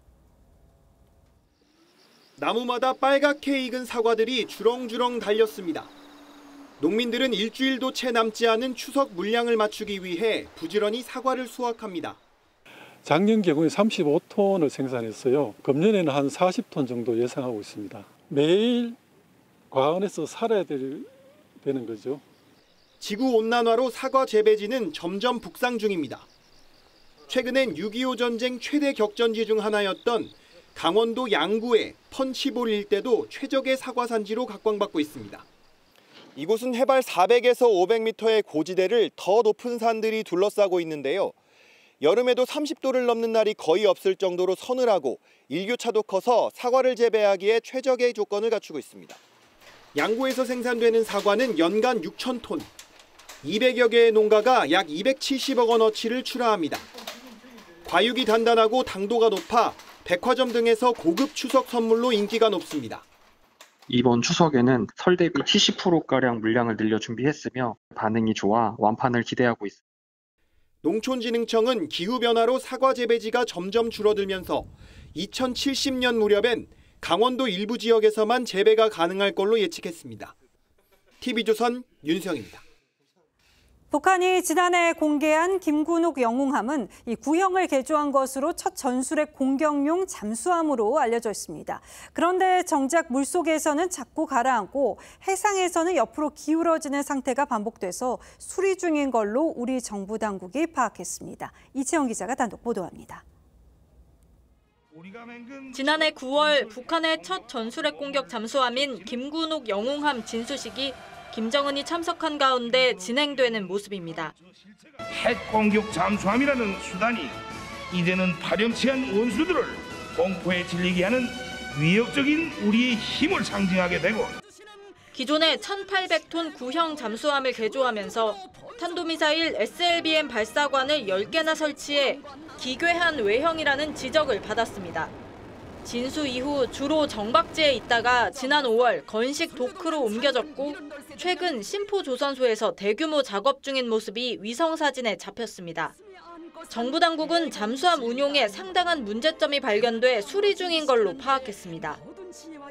나무마다 빨갛게 익은 사과들이 주렁주렁 달렸습니다. 농민들은 일주일도 채 남지 않은 추석 물량을 맞추기 위해 부지런히 사과를 수확합니다. 작년 경우에 35톤을 생산했어요. 금년에는 한 40톤 정도 예상하고 있습니다. 매일 과원에서 살아야 되는 거죠. 지구온난화로 사과 재배지는 점점 북상 중입니다. 최근엔 6.25 전쟁 최대 격전지 중 하나였던 강원도 양구의 펀치볼 일대도 최적의 사과 산지로 각광받고 있습니다. 이곳은 해발 400에서 500m의 고지대를 더 높은 산들이 둘러싸고 있는데요. 여름에도 30도를 넘는 날이 거의 없을 정도로 서늘하고 일교차도 커서 사과를 재배하기에 최적의 조건을 갖추고 있습니다. 양구에서 생산되는 사과는 연간 6,000톤, 200여 개의 농가가 약 270억 원어치를 출하합니다. 과육이 단단하고 당도가 높아 백화점 등에서 고급 추석 선물로 인기가 높습니다. 이번 추석에는 설 대비 70%가량 물량을 늘려 준비했으며 반응이 좋아 완판을 기대하고 있습니다. 농촌진흥청은 기후변화로 사과 재배지가 점점 줄어들면서 2070년 무렵엔 강원도 일부 지역에서만 재배가 가능할 걸로 예측했습니다. TV조선 윤수영입니다. 북한이 지난해 공개한 김군욱 영웅함은 이 구형을 개조한 것으로 첫 전술핵 공격용 잠수함으로 알려져 있습니다. 그런데 정작 물속에서는 자꾸 가라앉고 해상에서는 옆으로 기울어지는 상태가 반복돼서 수리 중인 걸로 우리 정부 당국이 파악했습니다. 이채영 기자가 단독 보도합니다. 지난해 9월 북한의 첫 전술핵 공격 잠수함인 김군욱 영웅함 진수식이 김정은이 참석한 가운데 진행되는 모습입니다. 핵 공격 잠수함이라는 수단이 이제는 파렴치한 원수들을 공포에 질리게 하는 위협적인 우리의 힘을 상징하게 되고 기존의 1,800톤 구형 잠수함을 개조하면서 탄도미사일 SLBM 발사관을 10개나 설치해 기괴한 외형이라는 지적을 받았습니다. 진수 이후 주로 정박지에 있다가 지난 5월 건식 도크로 옮겨졌고 최근 심포조선소에서 대규모 작업 중인 모습이 위성사진에 잡혔습니다. 정부 당국은 잠수함 운용에 상당한 문제점이 발견돼 수리 중인 걸로 파악했습니다.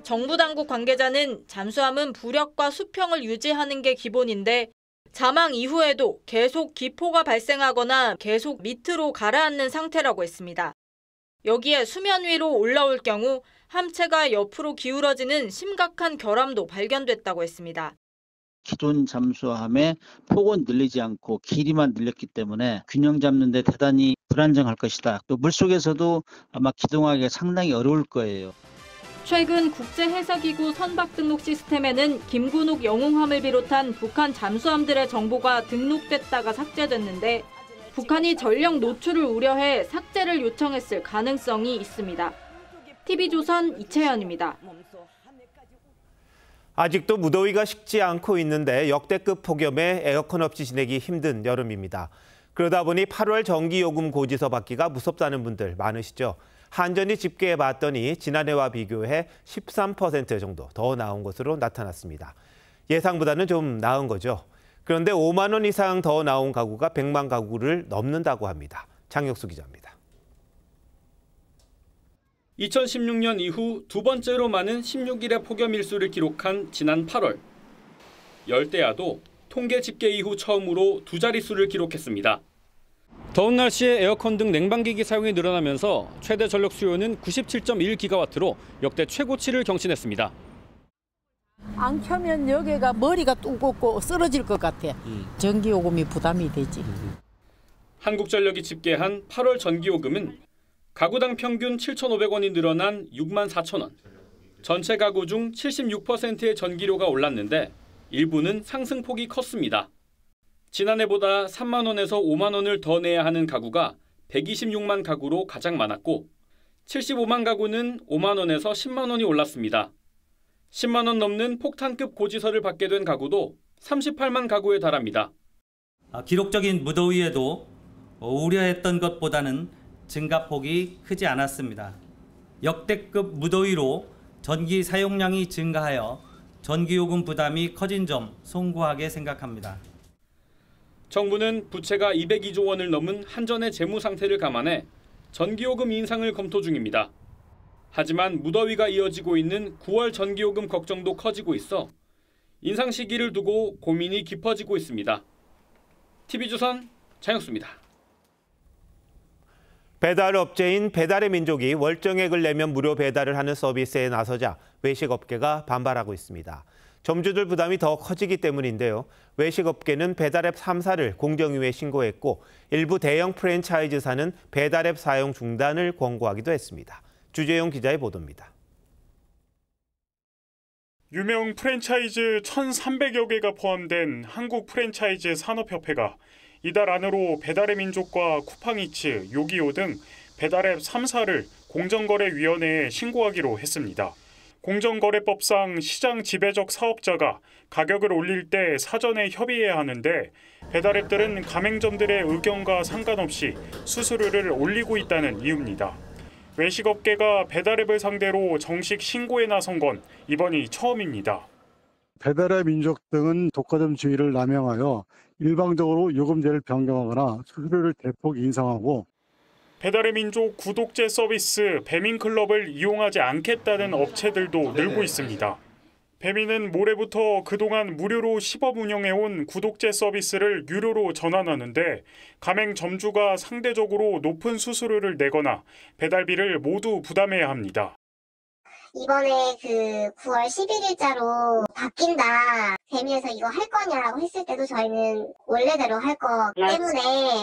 정부 당국 관계자는 잠수함은 부력과 수평을 유지하는 게 기본인데 자망 이후에도 계속 기포가 발생하거나 계속 밑으로 가라앉는 상태라고 했습니다. 여기에 수면 위로 올라올 경우 함체가 옆으로 기울어지는 심각한 결함도 발견됐다고 했습니다. 기존 잠수함의 폭은 늘리지 않고 길이만 늘렸기 때문에 균형 잡는 데 대단히 불안정할 것이다. 또 물속에서도 아마 기동하기가 상당히 어려울 거예요. 최근 국제해사기구 선박 등록 시스템에는 김군욱 영웅함을 비롯한 북한 잠수함들의 정보가 등록됐다가 삭제됐는데 북한이 전력 노출을 우려해 삭제를 요청했을 가능성이 있습니다. TV조선 이채연입니다. 아직도 무더위가 식지 않고 있는데 역대급 폭염에 에어컨 없이 지내기 힘든 여름입니다. 그러다 보니 8월 전기요금 고지서 받기가 무섭다는 분들 많으시죠. 한전이 집계해봤더니 지난해와 비교해 13% 정도 더 나온 것으로 나타났습니다. 예상보다는 좀 나은 거죠. 그런데 5만 원 이상 더 나온 가구가 100만 가구를 넘는다고 합니다. 장혁수 기자입니다. 2016년 이후 두 번째로 많은 16일의 폭염 일수를 기록한 지난 8월. 열대야도 통계 집계 이후 처음으로 두 자릿수를 기록했습니다. 더운 날씨에 에어컨 등 냉방기기 사용이 늘어나면서 최대 전력 수요는 97.1기가와트로 역대 최고치를 경신했습니다. 안 켜면 여기가 머리가 뚱긋고 쓰러질 것 같아. 전기요금이 부담이 되지. 한국전력이 집계한 8월 전기요금은 가구당 평균 7,500원이 늘어난 64,000원. 전체 가구 중 76%의 전기료가 올랐는데 일부는 상승폭이 컸습니다. 지난해보다 3만 원에서 5만 원을 더 내야 하는 가구가 126만 가구로 가장 많았고 75만 가구는 5만 원에서 10만 원이 올랐습니다. 10만 원 넘는 폭탄급 고지서를 받게 된 가구도 38만 가구에 달합니다. 기록적인 무더위에도 우려했던 것보다는 증가폭이 크지 않았습니다. 역대급 무더위로 전기 사용량이 증가하여 전기요금 부담이 커진 점 송구하게 생각합니다. 정부는 부채가 202조 원을 넘은 한전의 재무 상태를 감안해 전기요금 인상을 검토 중입니다. 하지만 무더위가 이어지고 있는 9월 전기요금 걱정도 커지고 있어 인상 시기를 두고 고민이 깊어지고 있습니다. TV조선 장혁수입니다. 배달업체인 배달의 민족이 월정액을 내면 무료 배달을 하는 서비스에 나서자 외식업계가 반발하고 있습니다. 점주들 부담이 더 커지기 때문인데요. 외식업계는 배달앱 3사를 공정위에 신고했고 일부 대형 프랜차이즈사는 배달앱 사용 중단을 권고하기도 했습니다. 주재용 기자의 보도입니다. 유명 프랜차이즈 1,300여 개가 포함된 한국 프랜차이즈 산업협회가 이달 안으로 배달의 민족과 쿠팡이츠, 요기요 등 배달앱 3사를 공정거래위원회에 신고하기로 했습니다. 공정거래법상 시장 지배적 사업자가 가격을 올릴 때 사전에 협의해야 하는데 배달앱들은 가맹점들의 의견과 상관없이 수수료를 올리고 있다는 이유입니다. 외식업계가 배달앱을 상대로 정식 신고에 나선 건 이번이 처음입니다. 배달앱 민족 등은 독과점 주의를 남용하여 일방적으로 요금제를 변경하거나 수수료를 대폭 인상하고 배달의 민족 구독제 서비스 배민클럽을 이용하지 않겠다는 업체들도 늘고 있습니다. 배민은 모레부터 그동안 무료로 시범 운영해온 구독제 서비스를 유료로 전환하는데 가맹 점주가 상대적으로 높은 수수료를 내거나 배달비를 모두 부담해야 합니다. 이번에 9월 11일자로 바뀐다. 배민에서 이거 할 거냐라고 했을 때도 저희는 원래대로 할 거 때문에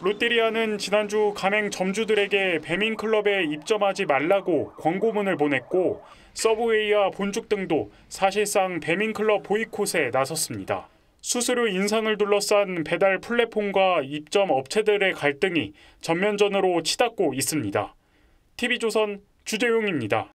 롯데리아는 지난주 가맹 점주들에게 배민클럽에 입점하지 말라고 권고문을 보냈고 서브웨이와 본죽 등도 사실상 배민클럽 보이콧에 나섰습니다. 수수료 인상을 둘러싼 배달 플랫폼과 입점 업체들의 갈등이 전면전으로 치닫고 있습니다. TV조선 주재용입니다.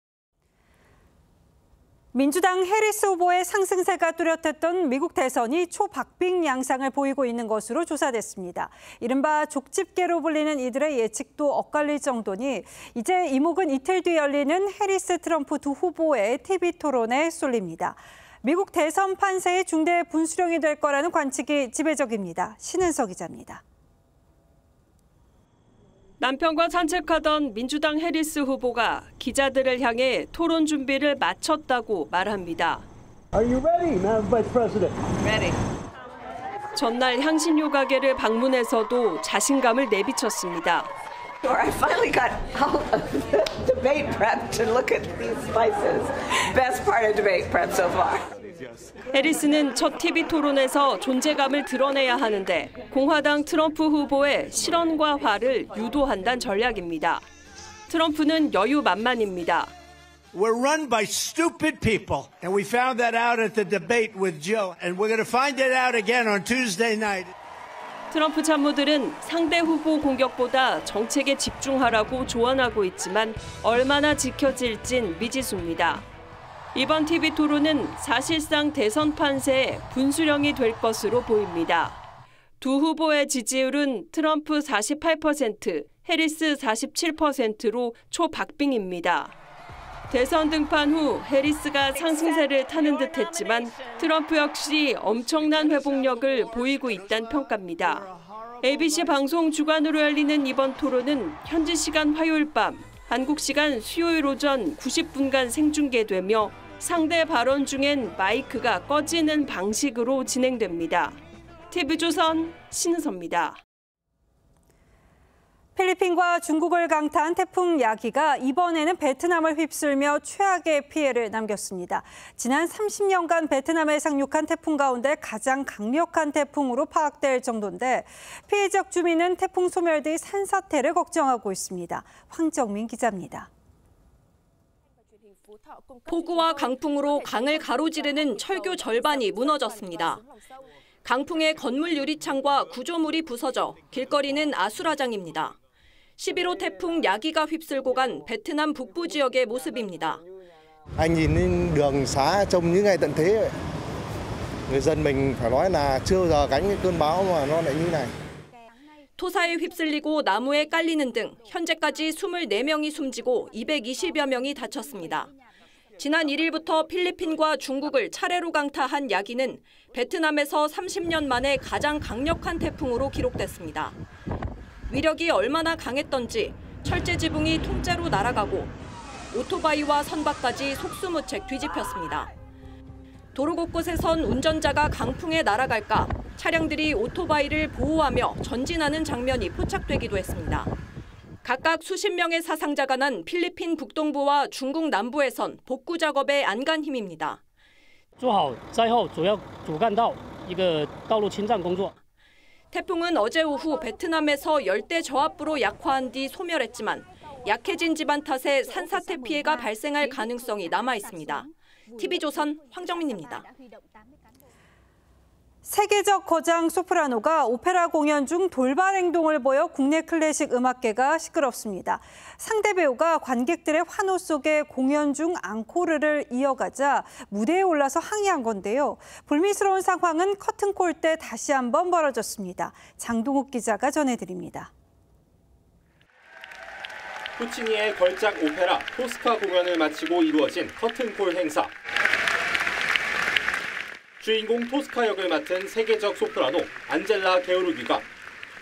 민주당 해리스 후보의 상승세가 뚜렷했던 미국 대선이 초박빙 양상을 보이고 있는 것으로 조사됐습니다. 이른바 족집게로 불리는 이들의 예측도 엇갈릴 정도니 이제 이목은 이틀 뒤 열리는 해리스 트럼프 두 후보의 TV 토론에 쏠립니다. 미국 대선 판세의 중대 분수령이 될 거라는 관측이 지배적입니다. 신은석 기자입니다. 남편과 산책하던 민주당 해리스 후보가 기자들을 향해 토론 준비를 마쳤다고 말합니다. Are you ready, Madam Vice President? Ready. 전날 향신료 가게를 방문해서도 자신감을 내비쳤습니다. I finally got out of the debate prep to look at these spices. Best part of debate prep so far. 해리스는 첫 TV 토론에서 존재감을 드러내야 하는데 공화당 트럼프 후보의 실언과 화를 유도한다는 전략입니다. 트럼프는 여유만만입니다. We're run by stupid people, and we found that out at the debate with Joe, and we're going to find it out again on Tuesday night. 트럼프 참모들은 상대 후보 공격보다 정책에 집중하라고 조언하고 있지만 얼마나 지켜질진 미지수입니다. 이번 TV 토론은 사실상 대선 판세의 분수령이 될 것으로 보입니다. 두 후보의 지지율은 트럼프 48%, 해리스 47%로 초박빙입니다. 대선 등판 후 해리스가 상승세를 타는 듯했지만 트럼프 역시 엄청난 회복력을 보이고 있다는 평가입니다. ABC 방송 주간으로 열리는 이번 토론은 현지 시간 화요일 밤, 한국 시간 수요일 오전 90분간 생중계되며 상대 발언 중엔 마이크가 꺼지는 방식으로 진행됩니다. TV조선 신은서입니다. 필리핀과 중국을 강타한 태풍 야기가 이번에는 베트남을 휩쓸며 최악의 피해를 남겼습니다. 지난 30년간 베트남에 상륙한 태풍 가운데 가장 강력한 태풍으로 파악될 정도인데 피해 지역 주민은 태풍 소멸 뒤 산사태를 걱정하고 있습니다. 황정민 기자입니다. 폭우와 강풍으로 강을 가로지르는 철교 절반이 무너졌습니다. 강풍에 건물 유리창과 구조물이 부서져 길거리는 아수라장입니다. 11호 태풍 야기가 휩쓸고 간 베트남 북부 지역의 모습입니다. Anh nhìn lên đường xá trông như ngày tận thế. Người dân mình phải nói là chưa bao giờ gánh cái cơn bão mà nó lại như này. 토사에 휩쓸리고 나무에 깔리는 등 현재까지 24명이 숨지고 220여 명이 다쳤습니다. 지난 1일부터 필리핀과 중국을 차례로 강타한 야기는 베트남에서 30년 만에 가장 강력한 태풍으로 기록됐습니다. 위력이 얼마나 강했던지 철제 지붕이 통째로 날아가고 오토바이와 선박까지 속수무책 뒤집혔습니다. 도로 곳곳에선 운전자가 강풍에 날아갈까 차량들이 오토바이를 보호하며 전진하는 장면이 포착되기도 했습니다. 각각 수십 명의 사상자가 난 필리핀 북동부와 중국 남부에선 복구 작업에 안간 힘입니다. 태풍은 어제 오후 베트남에서 열대 저압부로 약화한 뒤 소멸했지만 약해진 지반 탓에 산사태 피해가 발생할 가능성이 남아 있습니다. TV조선 황정민입니다. 세계적 거장 소프라노가 오페라 공연 중 돌발 행동을 보여 국내 클래식 음악계가 시끄럽습니다. 상대 배우가 관객들의 환호 속에 공연 중 앙코르를 이어가자 무대에 올라서 항의한 건데요. 불미스러운 상황은 커튼콜 때 다시 한번 벌어졌습니다. 장동욱 기자가 전해드립니다. 푸치니의 걸작 오페라 토스카 공연을 마치고 이루어진 커튼콜 행사. 주인공 토스카 역을 맡은 세계적 소프라노 안젤라 게오르기가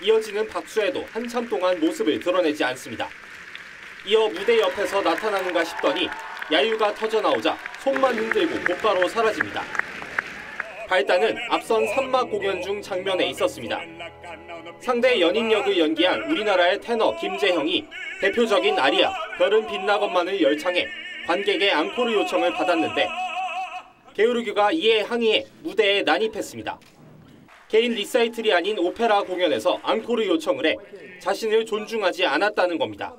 이어지는 박수에도 한참 동안 모습을 드러내지 않습니다. 이어 무대 옆에서 나타나는가 싶더니 야유가 터져나오자 손만 흔들고 곧바로 사라집니다. 발단은 앞선 3막 공연 중 장면에 있었습니다. 상대 연인 역을 연기한 우리나라의 테너 김재형이 대표적인 아리아 별은 빛나건만을 열창해 관객의 앙코르 요청을 받았는데 게오르기가 이에 항의해 무대에 난입했습니다. 개인 리사이틀이 아닌 오페라 공연에서 앙코르 요청을 해 자신을 존중하지 않았다는 겁니다.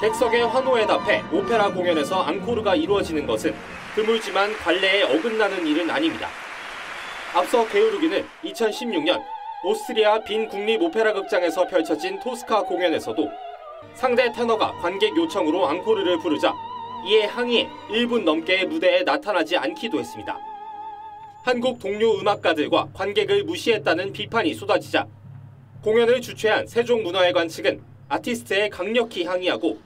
객석의 환호에 답해 오페라 공연에서 앙코르가 이루어지는 것은 드물지만 관례에 어긋나는 일은 아닙니다. 앞서 게오르기는 2016년 오스트리아 빈 국립 오페라 극장에서 펼쳐진 토스카 공연에서도 상대 테너가 관객 요청으로 앙코르를 부르자 이에 항의해 1분 넘게 무대에 나타나지 않기도 했습니다. 한국 동료 음악가들과 관객을 무시했다는 비판이 쏟아지자 공연을 주최한 세종문화회관 측은 아티스트에 강력히 항의하고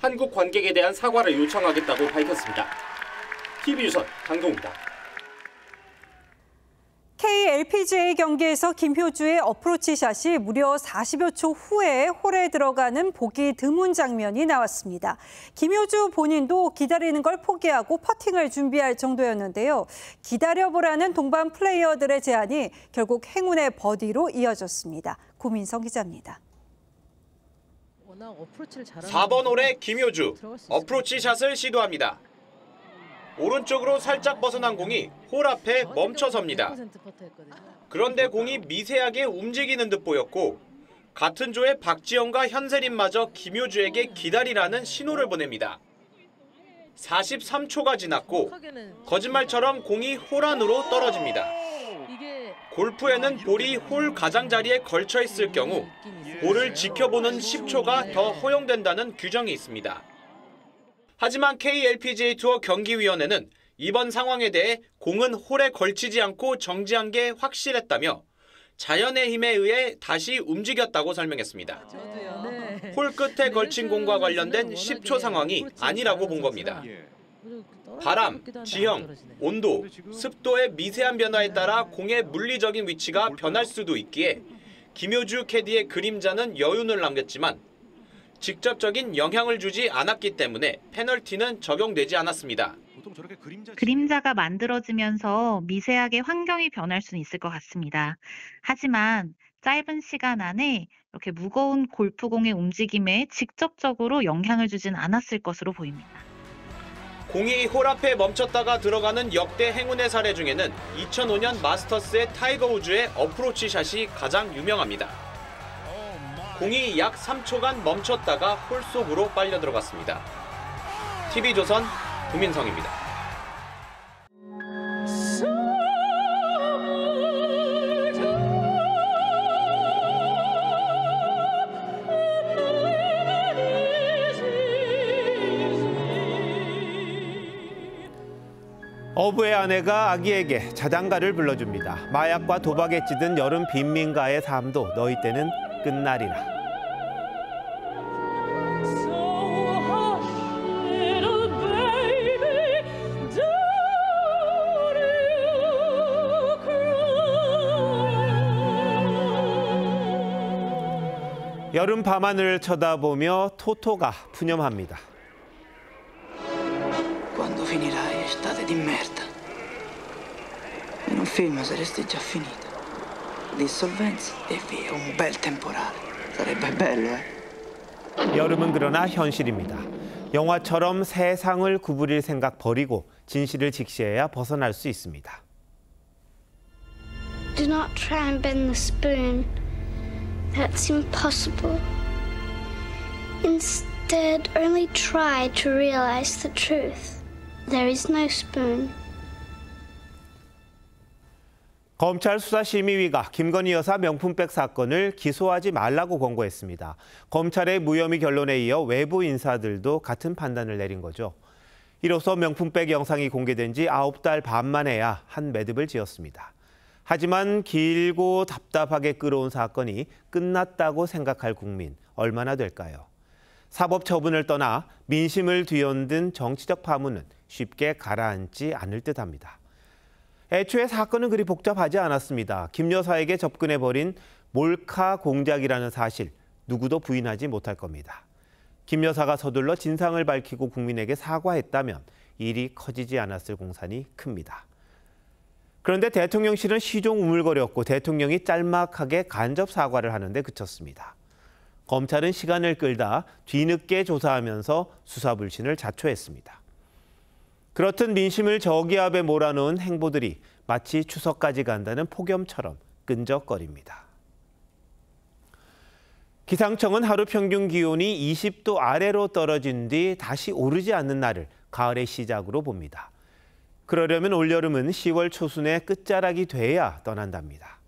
한국 관객에 대한 사과를 요청하겠다고 밝혔습니다. TV조선 강동우입니다. KLPGA 경기에서 김효주의 어프로치 샷이 무려 40여 초 후에 홀에 들어가는 보기 드문 장면이 나왔습니다. 김효주 본인도 기다리는 걸 포기하고 퍼팅을 준비할 정도였는데요. 기다려보라는 동반 플레이어들의 제안이 결국 행운의 버디로 이어졌습니다. 고민성 기자입니다. 4번 홀에 김효주 어프로치 샷을 시도합니다. 오른쪽으로 살짝 벗어난 공이 홀 앞에 멈춰섭니다. 그런데 공이 미세하게 움직이는 듯 보였고 같은 조의 박지영과 현세린마저 김효주에게 기다리라는 신호를 보냅니다. 43초가 지났고 거짓말처럼 공이 홀 안으로 떨어집니다. 골프에는 볼이 홀 가장자리에 걸쳐 있을 경우 볼을 지켜보는 10초가 더 허용된다는 규정이 있습니다. 하지만 KLPGA 투어 경기위원회는 이번 상황에 대해 공은 홀에 걸치지 않고 정지한 게 확실했다며 자연의 힘에 의해 다시 움직였다고 설명했습니다. 홀 끝에 걸친 공과 관련된 10초 상황이 아니라고 본 겁니다. 바람, 지형, 온도, 습도의 미세한 변화에 따라 공의 물리적인 위치가 변할 수도 있기에 김효주 캐디의 그림자는 여운을 남겼지만 직접적인 영향을 주지 않았기 때문에 페널티는 적용되지 않았습니다. 그림자가 만들어지면서 미세하게 환경이 변할 수는 있을 것 같습니다. 하지만 짧은 시간 안에 이렇게 무거운 골프공의 움직임에 직접적으로 영향을 주진 않았을 것으로 보입니다. 공이 홀 앞에 멈췄다가 들어가는 역대 행운의 사례 중에는 2005년 마스터스의 타이거 우즈의 어프로치 샷이 가장 유명합니다. 공이 약 3초간 멈췄다가 홀 속으로 빨려 들어갔습니다. TV조선 구민성입니다. 어부의 아내가 아기에게 자장가를 불러줍니다. 마약과 도박에 찌든 여름 빈민가의 삶도 너희 때는 끝나리라. 여름 밤하늘을 쳐다보며 토토가 푸념합니다. Quando finirai estate di merda. In un film saresti già finita. Dissolvenza e via, un bel temporale. Sarebbe bello, eh? 여름은 그러나 현실입니다. 영화처럼 세상을 구부릴 생각 버리고 진실을 직시해야 벗어날 수 있습니다. Do not try and bend the spoon. That's impossible. Instead, only try to realize the truth. There is no spoon. 검찰 수사심의위가 김건희 여사 명품백 사건을 기소하지 말라고 권고했습니다. 검찰의 무혐의 결론에 이어 외부 인사들도 같은 판단을 내린 거죠. 이로써 명품백 영상이 공개된 지 9달 반 만에야 한 매듭을 지었습니다. 하지만 길고 답답하게 끌어온 사건이 끝났다고 생각할 국민 얼마나 될까요? 사법 처분을 떠나 민심을 뒤흔든 정치적 파문은 쉽게 가라앉지 않을 듯합니다. 애초에 사건은 그리 복잡하지 않았습니다. 김 여사에게 접근해버린 몰카 공작이라는 사실 누구도 부인하지 못할 겁니다. 김 여사가 서둘러 진상을 밝히고 국민에게 사과했다면 일이 커지지 않았을 공산이 큽니다. 그런데 대통령실은 시종 우물거렸고 대통령이 짤막하게 간접 사과를 하는데 그쳤습니다. 검찰은 시간을 끌다 뒤늦게 조사하면서 수사불신을 자초했습니다. 그렇듯 민심을 저기압에 몰아넣은 행보들이 마치 추석까지 간다는 폭염처럼 끈적거립니다. 기상청은 하루 평균 기온이 20도 아래로 떨어진 뒤 다시 오르지 않는 날을 가을의 시작으로 봅니다. 그러려면 올여름은 10월 초순의 끝자락이 돼야 떠난답니다.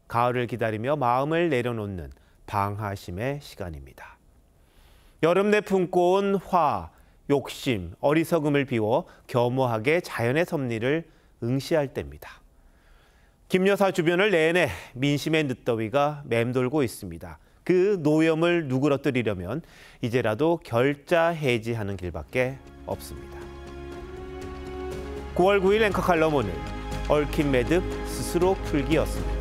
가을을 기다리며 마음을 내려놓는 방하심의 시간입니다. 여름 내 품고 온 화, 욕심, 어리석음을 비워 겸허하게 자연의 섭리를 응시할 때입니다. 김 여사 주변을 내내 민심의 늦더위가 맴돌고 있습니다. 그 노염을 누그러뜨리려면 이제라도 결자 해지하는 길밖에 없습니다. 9월 9일 앵커 칼럼 오늘 얽힌 매듭 스스로 풀기였습니다.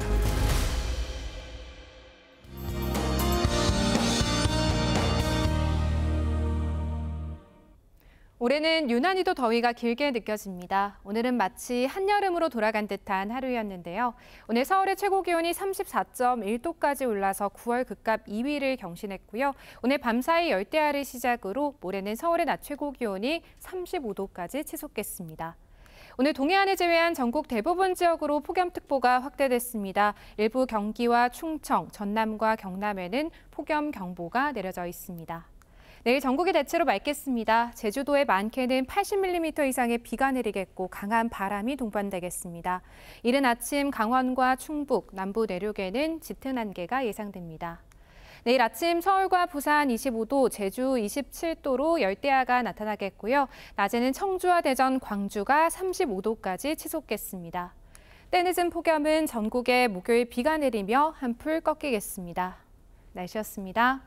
올해는 유난히도 더위가 길게 느껴집니다. 오늘은 마치 한여름으로 돌아간 듯한 하루였는데요. 오늘 서울의 최고 기온이 34.1도까지 올라서 9월 극값 2위를 경신했고요. 오늘 밤사이 열대야를 시작으로 모레는 서울의 낮 최고 기온이 35도까지 치솟겠습니다. 오늘 동해안을 제외한 전국 대부분 지역으로 폭염특보가 확대됐습니다. 일부 경기와 충청, 전남과 경남에는 폭염경보가 내려져 있습니다. 내일 전국이 대체로 맑겠습니다. 제주도에 많게는 80mm 이상의 비가 내리겠고 강한 바람이 동반되겠습니다. 이른 아침 강원과 충북, 남부 내륙에는 짙은 안개가 예상됩니다. 내일 아침 서울과 부산 25도, 제주 27도로 열대야가 나타나겠고요. 낮에는 청주와 대전, 광주가 35도까지 치솟겠습니다. 때늦은 폭염은 전국에 목요일 비가 내리며 한풀 꺾이겠습니다. 날씨였습니다.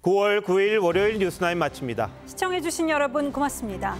9월 9일 월요일 뉴스9 마칩니다. 시청해주신 여러분 고맙습니다.